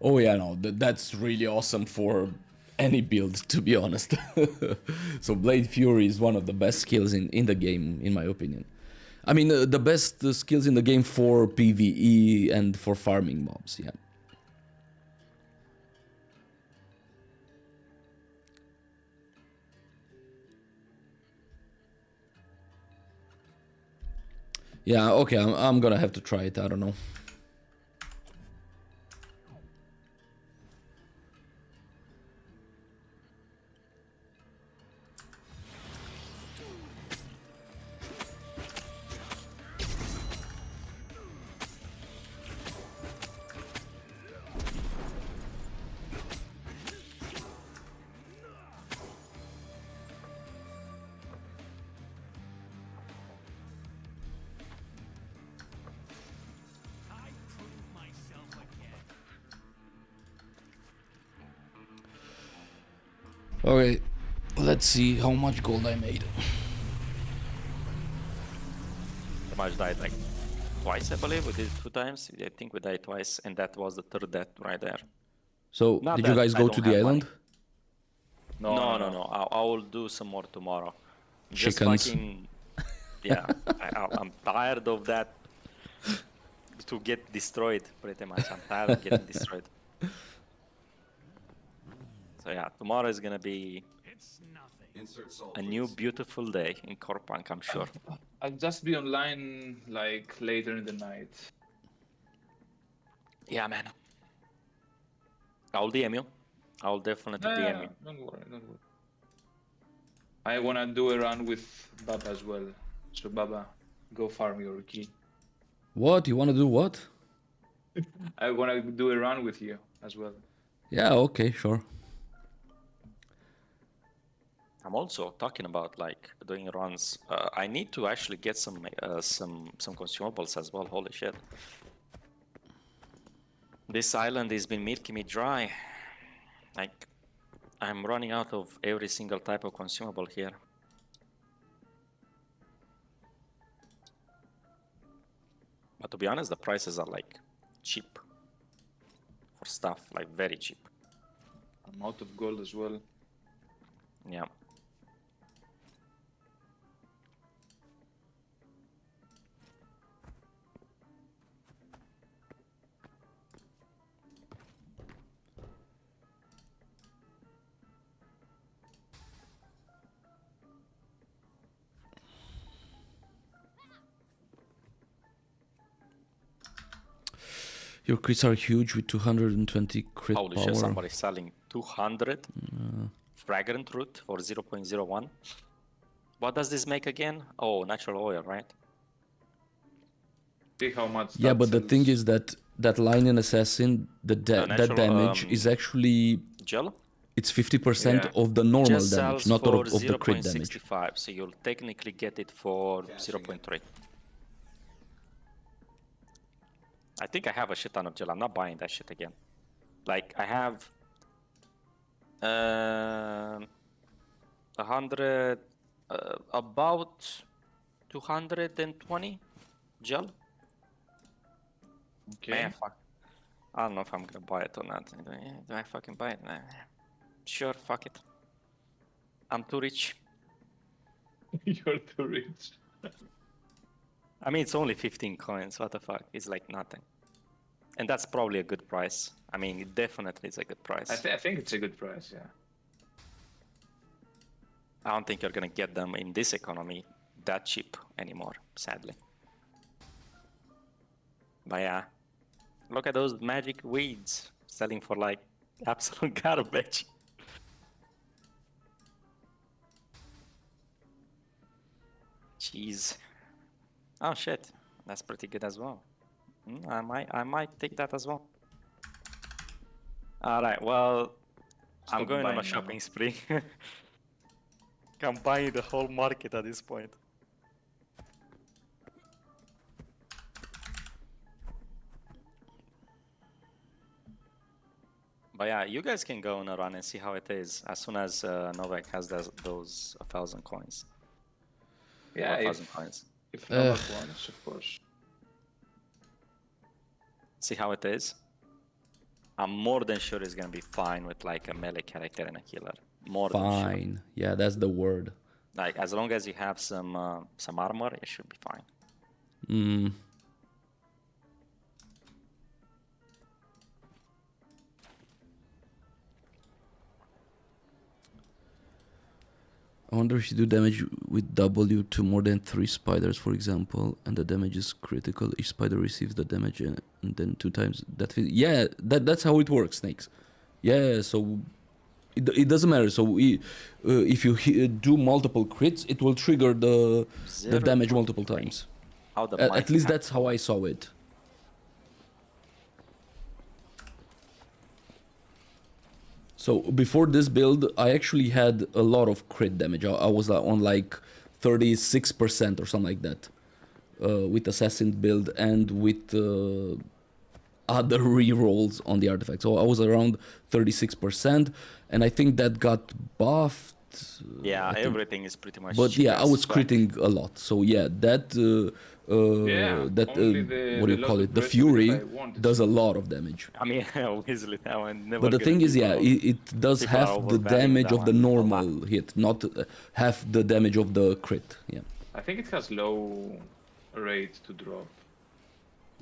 Oh yeah, no, that's really awesome for any build, to be honest. So Blade Fury is one of the best skills in the game, in my opinion. I mean, the best skills in the game for PvE and for farming mobs, yeah. Yeah, okay, I'm gonna have to try it, I don't know. I prove myself again. Okay, let's see how much gold I made. Damage died like twice, I believe. We did 2 times. I think we died twice, and that was the 3rd death right there. So, Not did you that guys I go don't to the have island? money. No. I will do some more tomorrow. Just Chickens. fucking... Yeah, I'm tired of that to get destroyed, pretty much. I'm tired of getting destroyed. So yeah, tomorrow is gonna be It's nothing. Insert salt, a new please. beautiful day in Corepunk, I'm sure. I'll just be online like later in the night. Yeah, man. I'll DM you. I'll definitely DM you. Don't worry, don't worry. I wanna do a run with Baba as well. So Baba, go farm your key. What? You wanna do what? I wanna do a run with you as well. Yeah, okay, sure. I'm also talking about like doing runs. I need to actually get some consumables as well. Holy shit! This island has been milking me dry. Like I'm running out of every single type of consumable here. But to be honest, the prices are like cheap for stuff, like very cheap. I'm out of gold as well. Yeah. Your crits are huge with 220 crit Holy power. shit, somebody's selling 200 fragrant root for 0.01. What does this make again? Oh, natural oil, right? See how much. Yeah, that but the thing sells. is that line in assassin, that natural, damage is actually Gel it's 50% Yeah. of the normal just damage, sells not for of the crit damage. 0.65, so you'll technically get it for Cashing it. 0.3. I think I have a shit ton of gel. I'm not buying that shit again. Like I have 100, about 220 gel. Okay. Man, fuck. I don't know if I'm gonna buy it or not. Do I fucking buy it? Nah. Sure, fuck it. I'm too rich. You're too rich. I mean, it's only 15 coins. What the fuck? It's like nothing. And that's probably a good price. I mean, it definitely is a good price. I think it's a good price, yeah. I don't think you're gonna get them in this economy that cheap anymore, sadly. But yeah, look at those magic weeds selling for like absolute garbage. Jeez. Oh shit, that's pretty good as well. I might take that as well. All right, well, I'm Stop going on a buying shopping now. spree. I'm buying the whole market at this point. But yeah, you guys can go on a run and see how it is as soon as Novak has those 1,000 coins. Yeah, 1,000 coins. if Novak wants, of course. See how it is. I'm more than sure it's gonna be fine with like a melee character and a healer. More than sure. Fine. Yeah, that's the word. Like as long as you have some armor, it should be fine. Mm. I wonder if you do damage with W to more than 3 spiders, for example, and the damage is critical. Each spider receives the damage and then 2 times that. Yeah, that's how it works, Snakes. Yeah, so it doesn't matter. So if you do multiple crits, it will trigger the damage multiple 0.3. times. How the At might least have that's how I saw it. So before this build, I actually had a lot of crit damage. I was on like 36% or something like that with assassin build and with other rerolls on the artifact. So I was around 36%, and I think that got buffed. Yeah, I think. everything is pretty much. But yeah, I just was back. critting a lot. So yeah, that Only the what do you lot call of it? The recipe that Fury I wanted. does a lot of damage. I mean, obviously that one never. But the gonna thing be is, yeah, well. it does People are half the overvaluing damage that of the one. normal hit, not half the damage of the crit. Yeah. I think it has low rate to drop.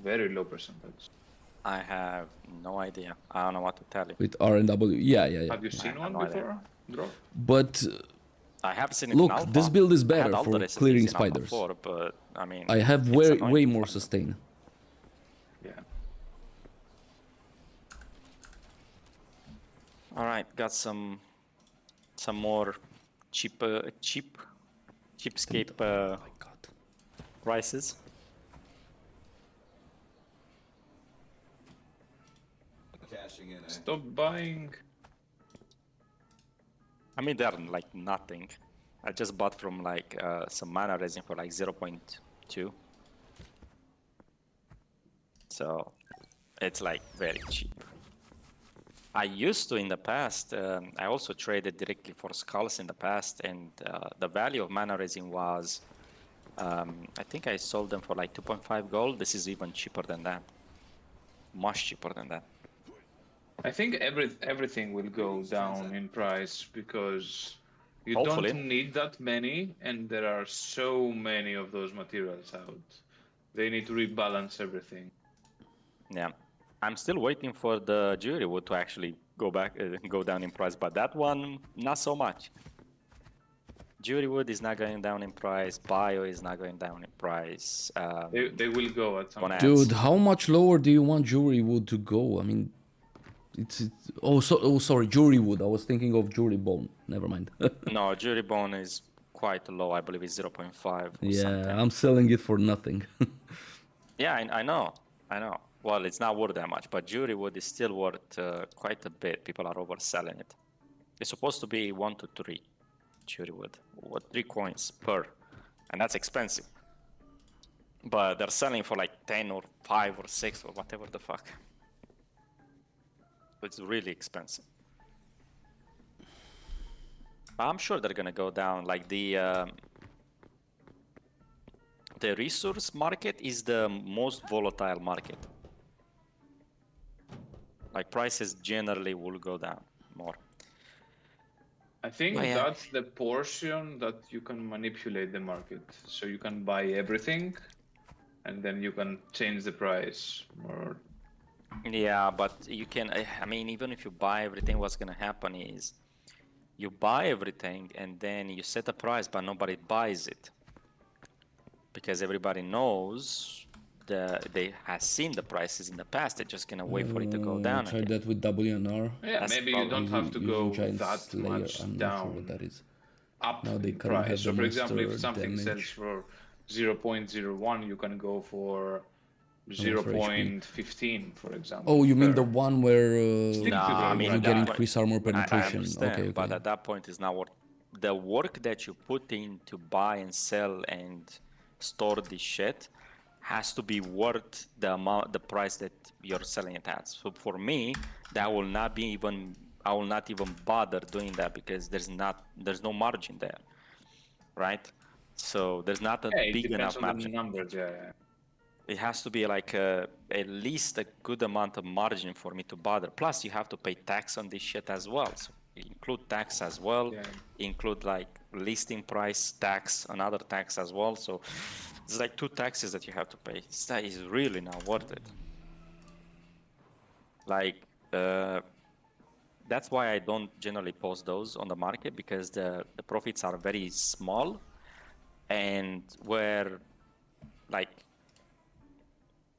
Very low percentage. I have no idea. I don't know what to tell you. With R and W. Yeah, yeah, yeah. Have you seen have one no idea. before? Drop? But I have seen it in look, alpha. this build is I had better all the for recipes clearing in alpha spiders. 4, but I mean, I have it's way annoying to more find them. sustain. Yeah. All right, got some more cheapscape Oh my god. prices. Cashing in. Stop buying. I mean, they're like nothing. I just bought from like some mana resin for like 0.2. So it's like very cheap. I used to in the past, I also traded directly for skulls in the past, and the value of mana resin was, I think I sold them for like 2.5 gold. This is even cheaper than that. Much cheaper than that. I think everything will go down in price because you Hopefully. don't need that many, and there are so many of those materials out. They need to rebalance everything. Yeah, I'm still waiting for the jury wood to actually go down in price, but that one not so much. Jury wood is not going down in price. Bio is not going down in price. They will go at some point. Dude, how much lower do you want jury wood to go? I mean, it's sorry, jury wood. I was thinking of jury bone. Never mind. No, jury bone is quite low. I believe it's 0.5 or Yeah, something. I'm selling it for nothing. Yeah, I know. Well, it's not worth that much, but jury wood is still worth quite a bit. People are overselling it. It's supposed to be 1 to 3 jury wood, 3 coins per, and that's expensive. But they're selling for like 10 or 5 or 6 or whatever the fuck. It's really expensive. I'm sure they're gonna go down. Like the resource market is the most volatile market. Like prices generally will go down more. I think Oh, yeah. that's the portion that you can manipulate the market. So you can buy everything, and then you can change the price more. Yeah, but you can. I mean, even if you buy everything, what's gonna happen is you buy everything and then you set a price, but nobody buys it because everybody knows they have seen the prices in the past. They're just gonna wait for it to go down Try again. that with WNR. Yeah, That's maybe you probably don't have to Using go Giant that Slayer. much I'm not down. sure what that is. Up Now they in can't have price. So the for example, if monster something sells damage. for 0.01, you can go for Monster HP. 0.15, for example. Oh, you mean per. the one where Still No, people I will mean, you run get that. increased armor I penetration? understand, Okay, but okay. at that point, it's not worth the work that you put in to buy and sell and store this shit has to be worth the price that you're selling it at. So for me, that will not be even. I will not even bother doing that because there's no margin there, right? So there's not a Yeah, it big depends enough on the margin. numbers. Yeah. It has to be like at least a good amount of margin for me to bother. Plus, you have to pay tax on this shit as well. So include tax as well. Yeah. Include like listing price tax, another tax as well. So it's like 2 taxes that you have to pay. That is really not worth it. Like that's why I don't generally post those on the market because the profits are very small, and where like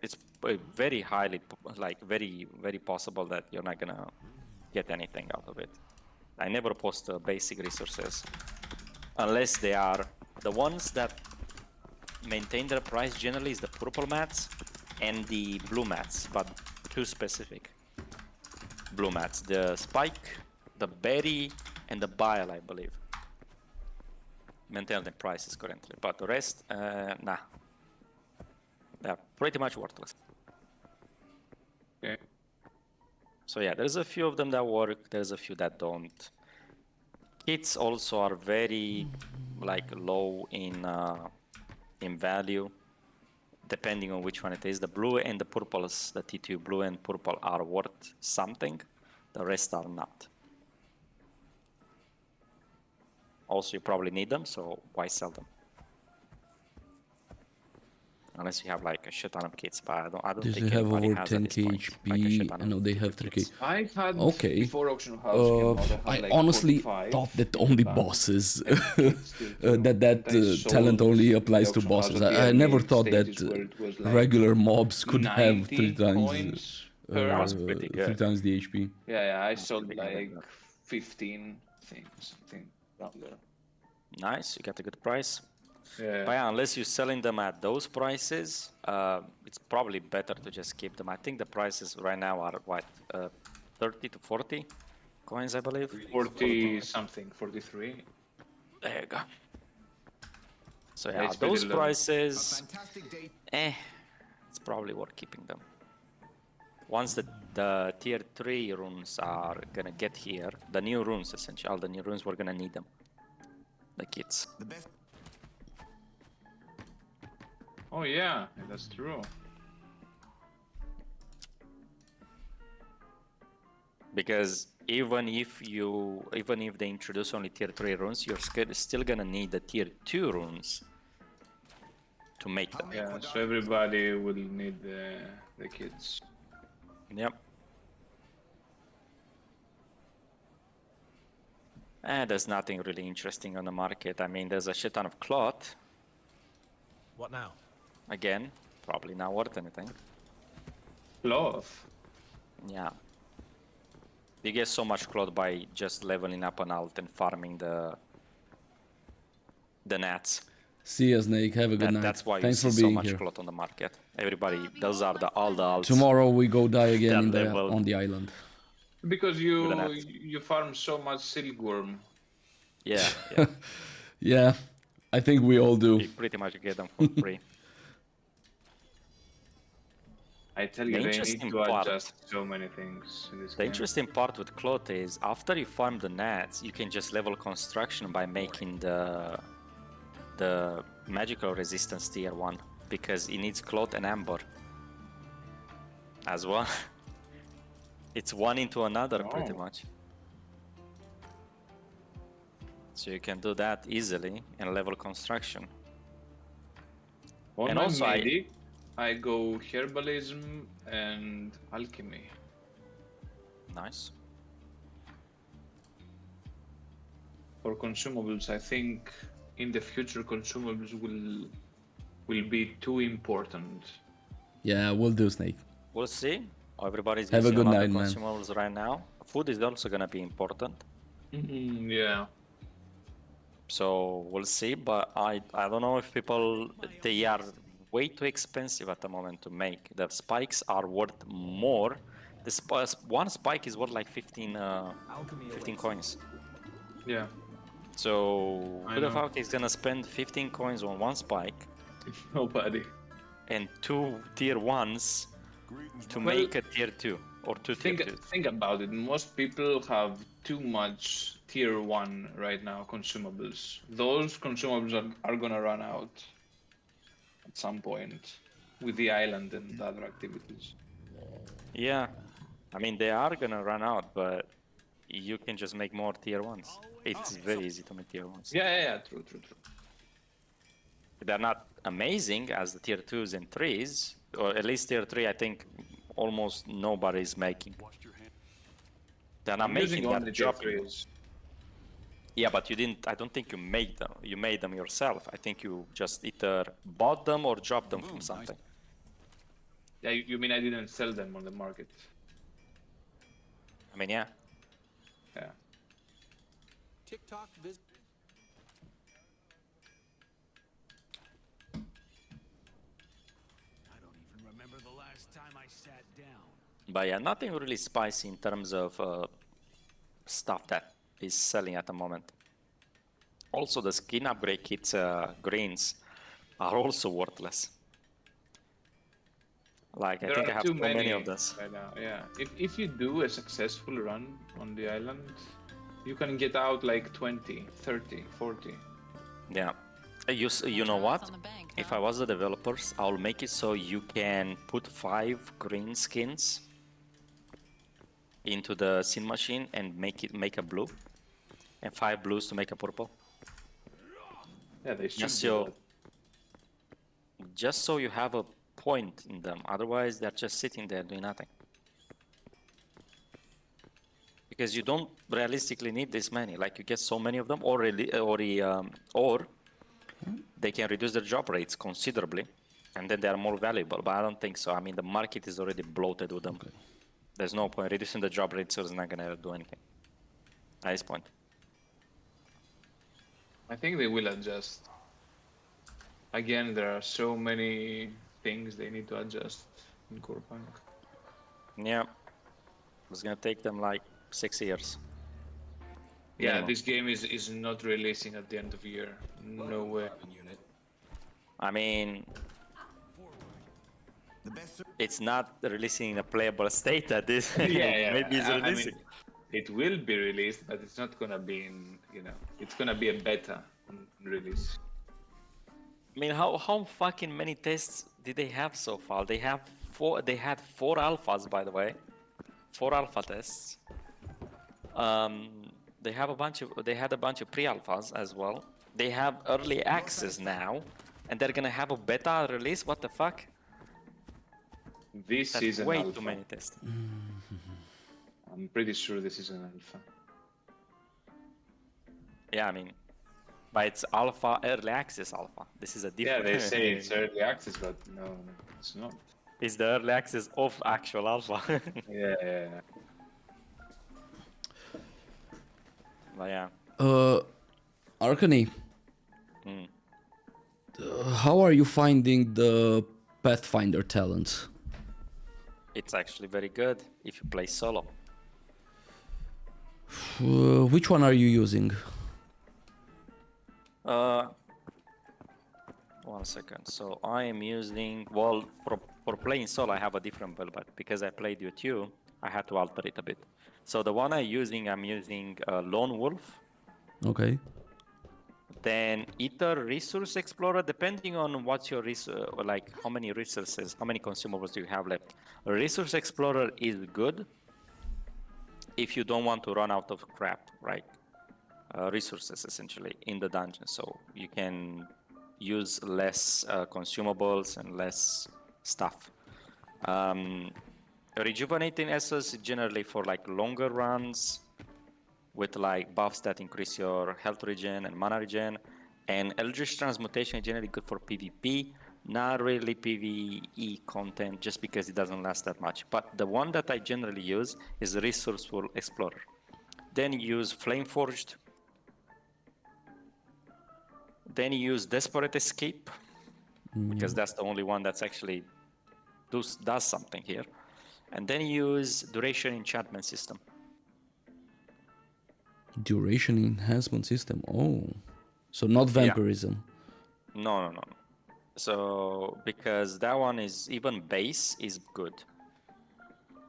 it's very highly like very possible that you're not gonna get anything out of it. I never post basic resources unless they are the ones that maintain their price. Generally is the purple mats and the blue mats, but too specific. Blue mats, the spike, the berry, and the bile, I believe, maintain the prices currently, but the rest, nah, they're pretty much worthless. Okay. So yeah, there's a few of them that work, there's a few that don't. Kits also are very like low in value, depending on which one it is. The blue and the purples, the T2 blue and purple are worth something, the rest are not. Also, you probably need them, so why sell them? Unless you have like a shit ton of kits, but I don't Does think it have anybody over has at 10k this point, like a shit HP? ton I know of they have stupid 3k. kits. I had Okay. before auction house came out. I I had like honestly 45 thought that in only the bank, bosses, and kids still too. that And I talent sold only in applies the to auction house bosses. at the I never early thought that stages where it was like regular mobs could have 90 coins per. That was pretty good. 3 times the HP. Yeah, I That's sold pretty good, like 15 things, I think, around there. Nice, you get a good price. Yeah. But yeah, unless you're selling them at those prices, it's probably better to just keep them. I think the prices right now are what, 30 to 40 coins, I believe. 40 something, 43. There you go. So Yeah, yeah, it's pretty those low. prices, Fantastic day. it's probably worth keeping them. Once the tier 3 runes are gonna get here, the new runes essentially, all the new runes, we're gonna need them. The kits. The best. Oh yeah, that's true. Because even if they introduce only tier 3 runes, you're still gonna need the tier 2 runes to make them. Yeah, so everybody will need the kids. Yep. And there's nothing really interesting on the market. I mean, there's a shit ton of cloth. What now? Again, probably not worth anything. Cloth. Yeah. You get so much cloth by just leveling up an alt and farming the nats. See ya, Snake. Have a good night. That's why Thanks you for see so being much here. cloth on the market. Everybody, those are all the alts. Tomorrow we go die again That level. on the island. Because With an axe. you farm so much silkworm. Yeah, yeah. Yeah, I think we all do. You pretty much get them for free. I tell The you, they need interesting to part- adjust so many things in this The game. interesting part with cloth is after you farm the nats, you can just level construction by making the magical resistance tier 1 because it needs cloth and amber as well. It's one into another pretty Oh. much. So you can do that easily and level construction. On And my also medic, I go herbalism and alchemy. Nice. For consumables, I think in the future consumables will be too important. Yeah, we'll do, Snake. We'll see. Everybody's Have a using good a lot night, of man. consumables right now. Food is also gonna be important. Yeah. So we'll see, but I don't know if people, they are way too expensive at the moment to make. The spikes are worth more. One spike is worth like 15 coins. Yeah. So I who the know. fuck is gonna spend 15 coins on one spike Nobody. and 2 tier 1s to Well, make a tier 2 or 2 tier 2? Think about it. Most people have too much tier 1 right now consumables. Those consumables are gonna run out at some point with the island and other activities. Yeah, I mean they are gonna run out, but you can just make more tier 1s. It's very easy to make tier 1s. Yeah. True. They're not amazing as the tier 2s and 3s, or at least tier 3 I think almost nobody's making. They're not I'm making using that only tier job. 3s. Yeah, but you didn't, I don't think you made them. You made them yourself. I think you just either bought them or dropped them from something. Yeah, you mean I didn't sell them on the market? I mean, yeah. Yeah. TikTok visit. I don't even remember the last time I sat down. But yeah, nothing really spicy in terms of stuff that is selling at the moment. Also, the skin upgrade kits greens are also worthless. Like, I There think I are have too so many many of this. right now. Yeah. If you do a successful run on the island, you can get out like 20, 30, 40. Yeah. You know what? If I was the developers, I'll make it so you can put 5 green skins into the sin machine and make a blue, and 5 blues to make a purple. Yeah, they should Just do so, that. just so you have a point in them. Otherwise, they're just sitting there doing nothing. Because you don't realistically need this many. Like you get so many of them, or they can reduce their job rates considerably, and then they are more valuable. But I don't think so. I mean, the market is already bloated with them. Okay. There's no point reducing the job rate, so it's not gonna do anything at this point. I think they will adjust. Again, there are so many things they need to adjust in Corepunk. Yeah, it's gonna take them like 6 years. Yeah, Minimum. this game is not releasing at the end of the year. No way. Unit. I mean, it's not releasing in a playable state at this. Yeah. Maybe it's I mean, releasing. it will be released, but it's not gonna be in. It's gonna be a beta release. I mean, how fucking many tests did they have so far? They have 4. They had 4 alphas, by the way. 4 alpha tests. They have a bunch of they had a bunch of pre-alphas as well. They have early access now, and they're gonna have a beta release. What the fuck? This That's is an way alpha. too many tests. I'm pretty sure this is an alpha. Yeah, I mean, but it's alpha, early access alpha. This is a Yeah, different. they say it's early access, but no, it's not. It's the early access of actual alpha. Yeah. But yeah. Arkany, Mm. how are you finding the Pathfinder talents? It's actually very good if you play solo. Which one are you using? One second. So I am using, well, for playing solo, I have a different build, but because I played with you, I had to alter it a bit. So the one I'm using Lone Wolf, Okay. then either Resource Explorer, depending on what's your like how many resources, how many consumables do you have left. A Resource Explorer is good if you don't want to run out of crap, right? Resources essentially in the dungeon, so you can use less consumables and less stuff. Rejuvenating essence is generally for like longer runs with like buffs that increase your health regen and mana regen, and Eldritch Transmutation is generally good for PvP, not really PvE content just because it doesn't last that much. But the one that I generally use is Resourceful Explorer. Then you use Flameforged. Then you use Desperate Escape, because that's the only one that's actually does something here. And then you use Duration Enchantment System. Duration enhancement system. Oh, so not vampirism. No. So because that one is even base is good.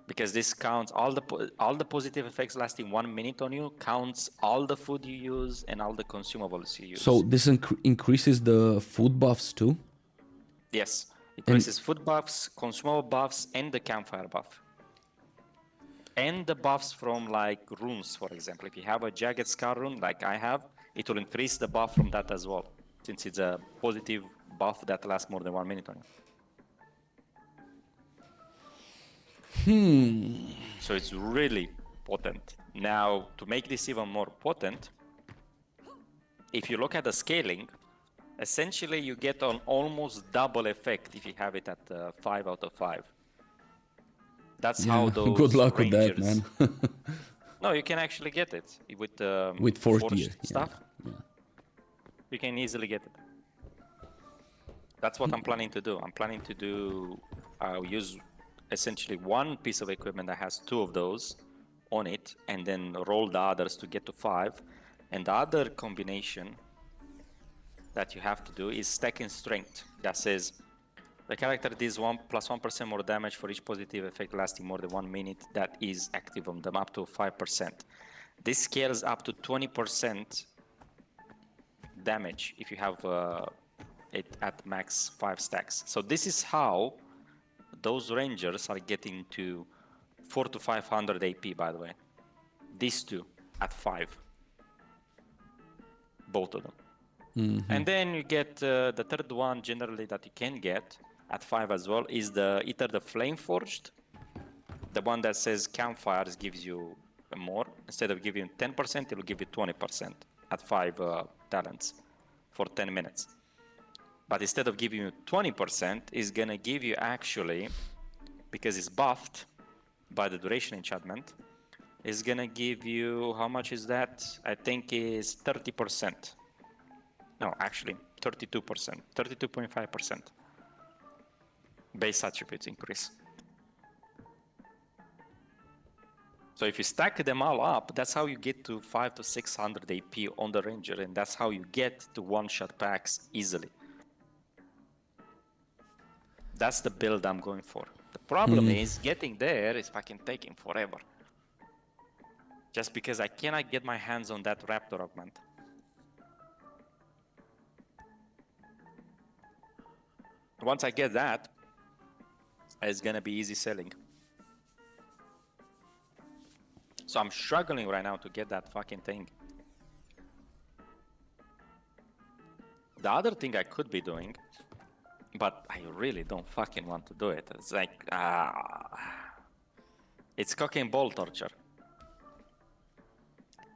Because this counts all the positive effects lasting 1 minute on you, counts all the food you use and all the consumables you use. So this increases the food buffs too? Yes, increases food buffs, consumable buffs, and the campfire buff. And the buffs from like runes, for example. If you have a Jagged Scar rune like I have, it will increase the buff from that as well, since it's a positive buff that lasts more than 1 minute on you. So it's really potent. Now, to make this even more potent, if you look at the scaling, essentially you get an almost double effect if you have it at 5 out of 5. That's how those Good luck rangers... with that, man. No, you can actually get it with forged gear stuff. Yeah. You can easily get it. That's what I'm planning to do. I'm planning to do use essentially one piece of equipment that has 2 of those on it, and then roll the others to get to 5. And the other combination that you have to do is stacking strength. That says the character deals +1% more damage for each positive effect lasting more than 1 minute that is active on them, up to 5%. This scales up to 20% damage if you have it at max 5 stacks. So this is how those rangers are getting to 400 to 500 AP, by the way. These two at 5. Both of them. And then you get the third one generally that you can get at 5 as well is either the Flameforged, the one that says Campfires gives you more. Instead of giving 10%, it will give you 20% at 5 talents for 10 minutes. But instead of giving you 20%, it's gonna give you actually, because it's buffed by the Duration Enchantment, it's gonna give you, how much is that? I think is 30%. No, actually 32%, 32.5%. Base attributes increase. So if you stack them all up, that's how you get to 500 to 600 AP on the Ranger, and that's how you get to one-shot packs easily. That's the build I'm going for. The problem is getting there is fucking taking forever. Just because I cannot get my hands on that Raptor augment. Once I get that, it's gonna be easy selling. So I'm struggling right now to get that fucking thing. The other thing I could be doing, but I really don't fucking want to do it. It's like, it's cock and ball torture.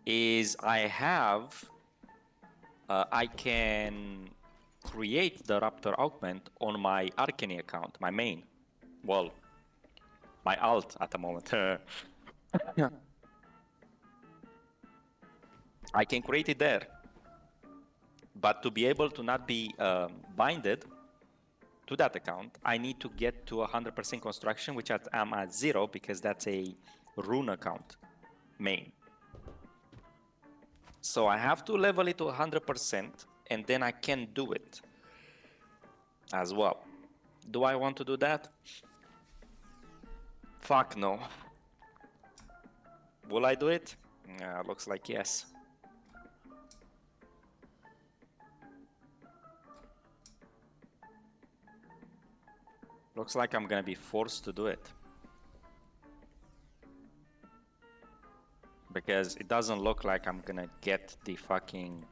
Is I can create the Raptor augment on my Arcany account, my main. Well, my alt at the moment. I can create it there. But to be able to not be binded to that account, I need to get to 100% construction, which I'm at 0 because that's a rune account main. So I have to level it to 100% and then I can do it as well. Do I want to do that? Fuck no. Will I do it? Looks like yes. Looks like I'm gonna be forced to do it. Because it doesn't look like I'm gonna get the fucking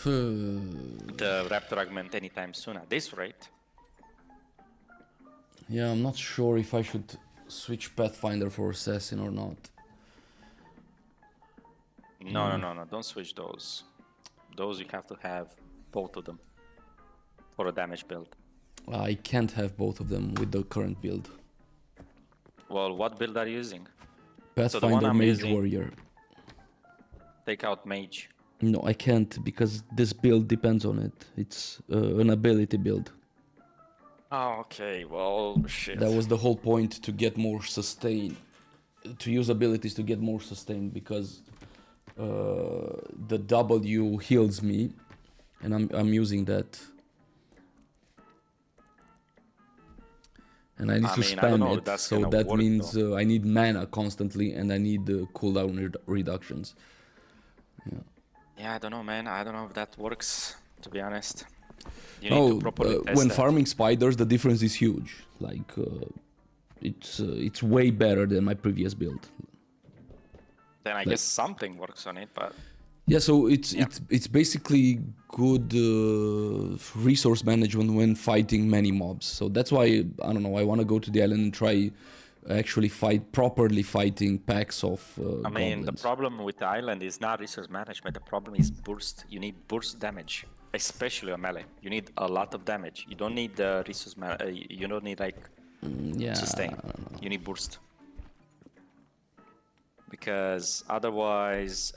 the Raptor augment anytime soon at this rate. Yeah, I'm not sure if I should switch Pathfinder for Assassin or not. No, don't switch those. Those you have to have both of them for a damage build. I can't have both of them with the current build. Well, what build are you using? Pathfinder I'm Mage using- Warrior. Take out mage. No, I can't because this build depends on it. It's an ability build. Oh, okay, well, shit. That was the whole point, to get more sustain, to use abilities to get more sustain, because the W heals me, and I'm using that, and I need I to mean, I don't spam know if it. that's So gonna that work, means I need mana constantly, and I need cooldown reductions. Yeah, I don't know, man. I don't know if that works, to be honest. You No, need to properly test when that. farming spiders, the difference is huge. Like, it's way better than my previous build. Then I guess something works on it, but Yeah, so it's basically good resource management when fighting many mobs. So that's why I don't know. I want to go to the island and try actually properly fighting packs of. I mean, the goblins. problem with the island is not resource management. The problem is burst. You need burst damage, especially on melee. You need a lot of damage. You don't need the resource you don't need like Yeah, sustain. You need burst. Because otherwise,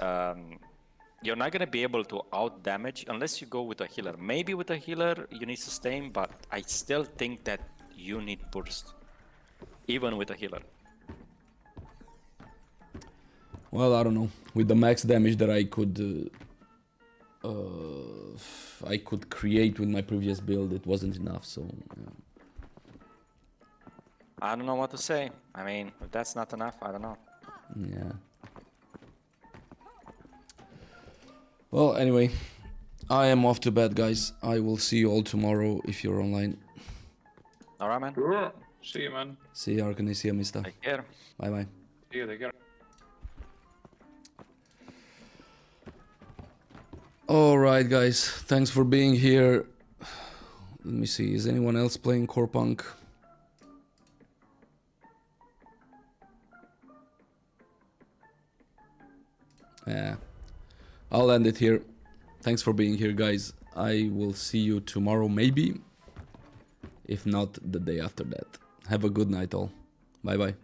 you're not gonna be able to out damage unless you go with a healer. Maybe with a healer you need sustain, but I still think that you need burst, even with a healer. Well, I don't know. With the max damage that I could create with my previous build, it wasn't enough. So. Yeah. I don't know what to say. I mean, if that's not enough, I don't know. Yeah. Well, anyway, I am off to bed, guys. I will see you all tomorrow if you're online. Alright, man. Sure. See you, man. See you, Arkany, see you, Mista. Take care. Bye bye. See you, take care. Alright, guys. Thanks for being here. Let me see. Is anyone else playing Corepunk? Yeah. I'll end it here. Thanks for being here, guys. I will see you tomorrow, maybe. If not, the day after that. Have a good night, all. Bye bye.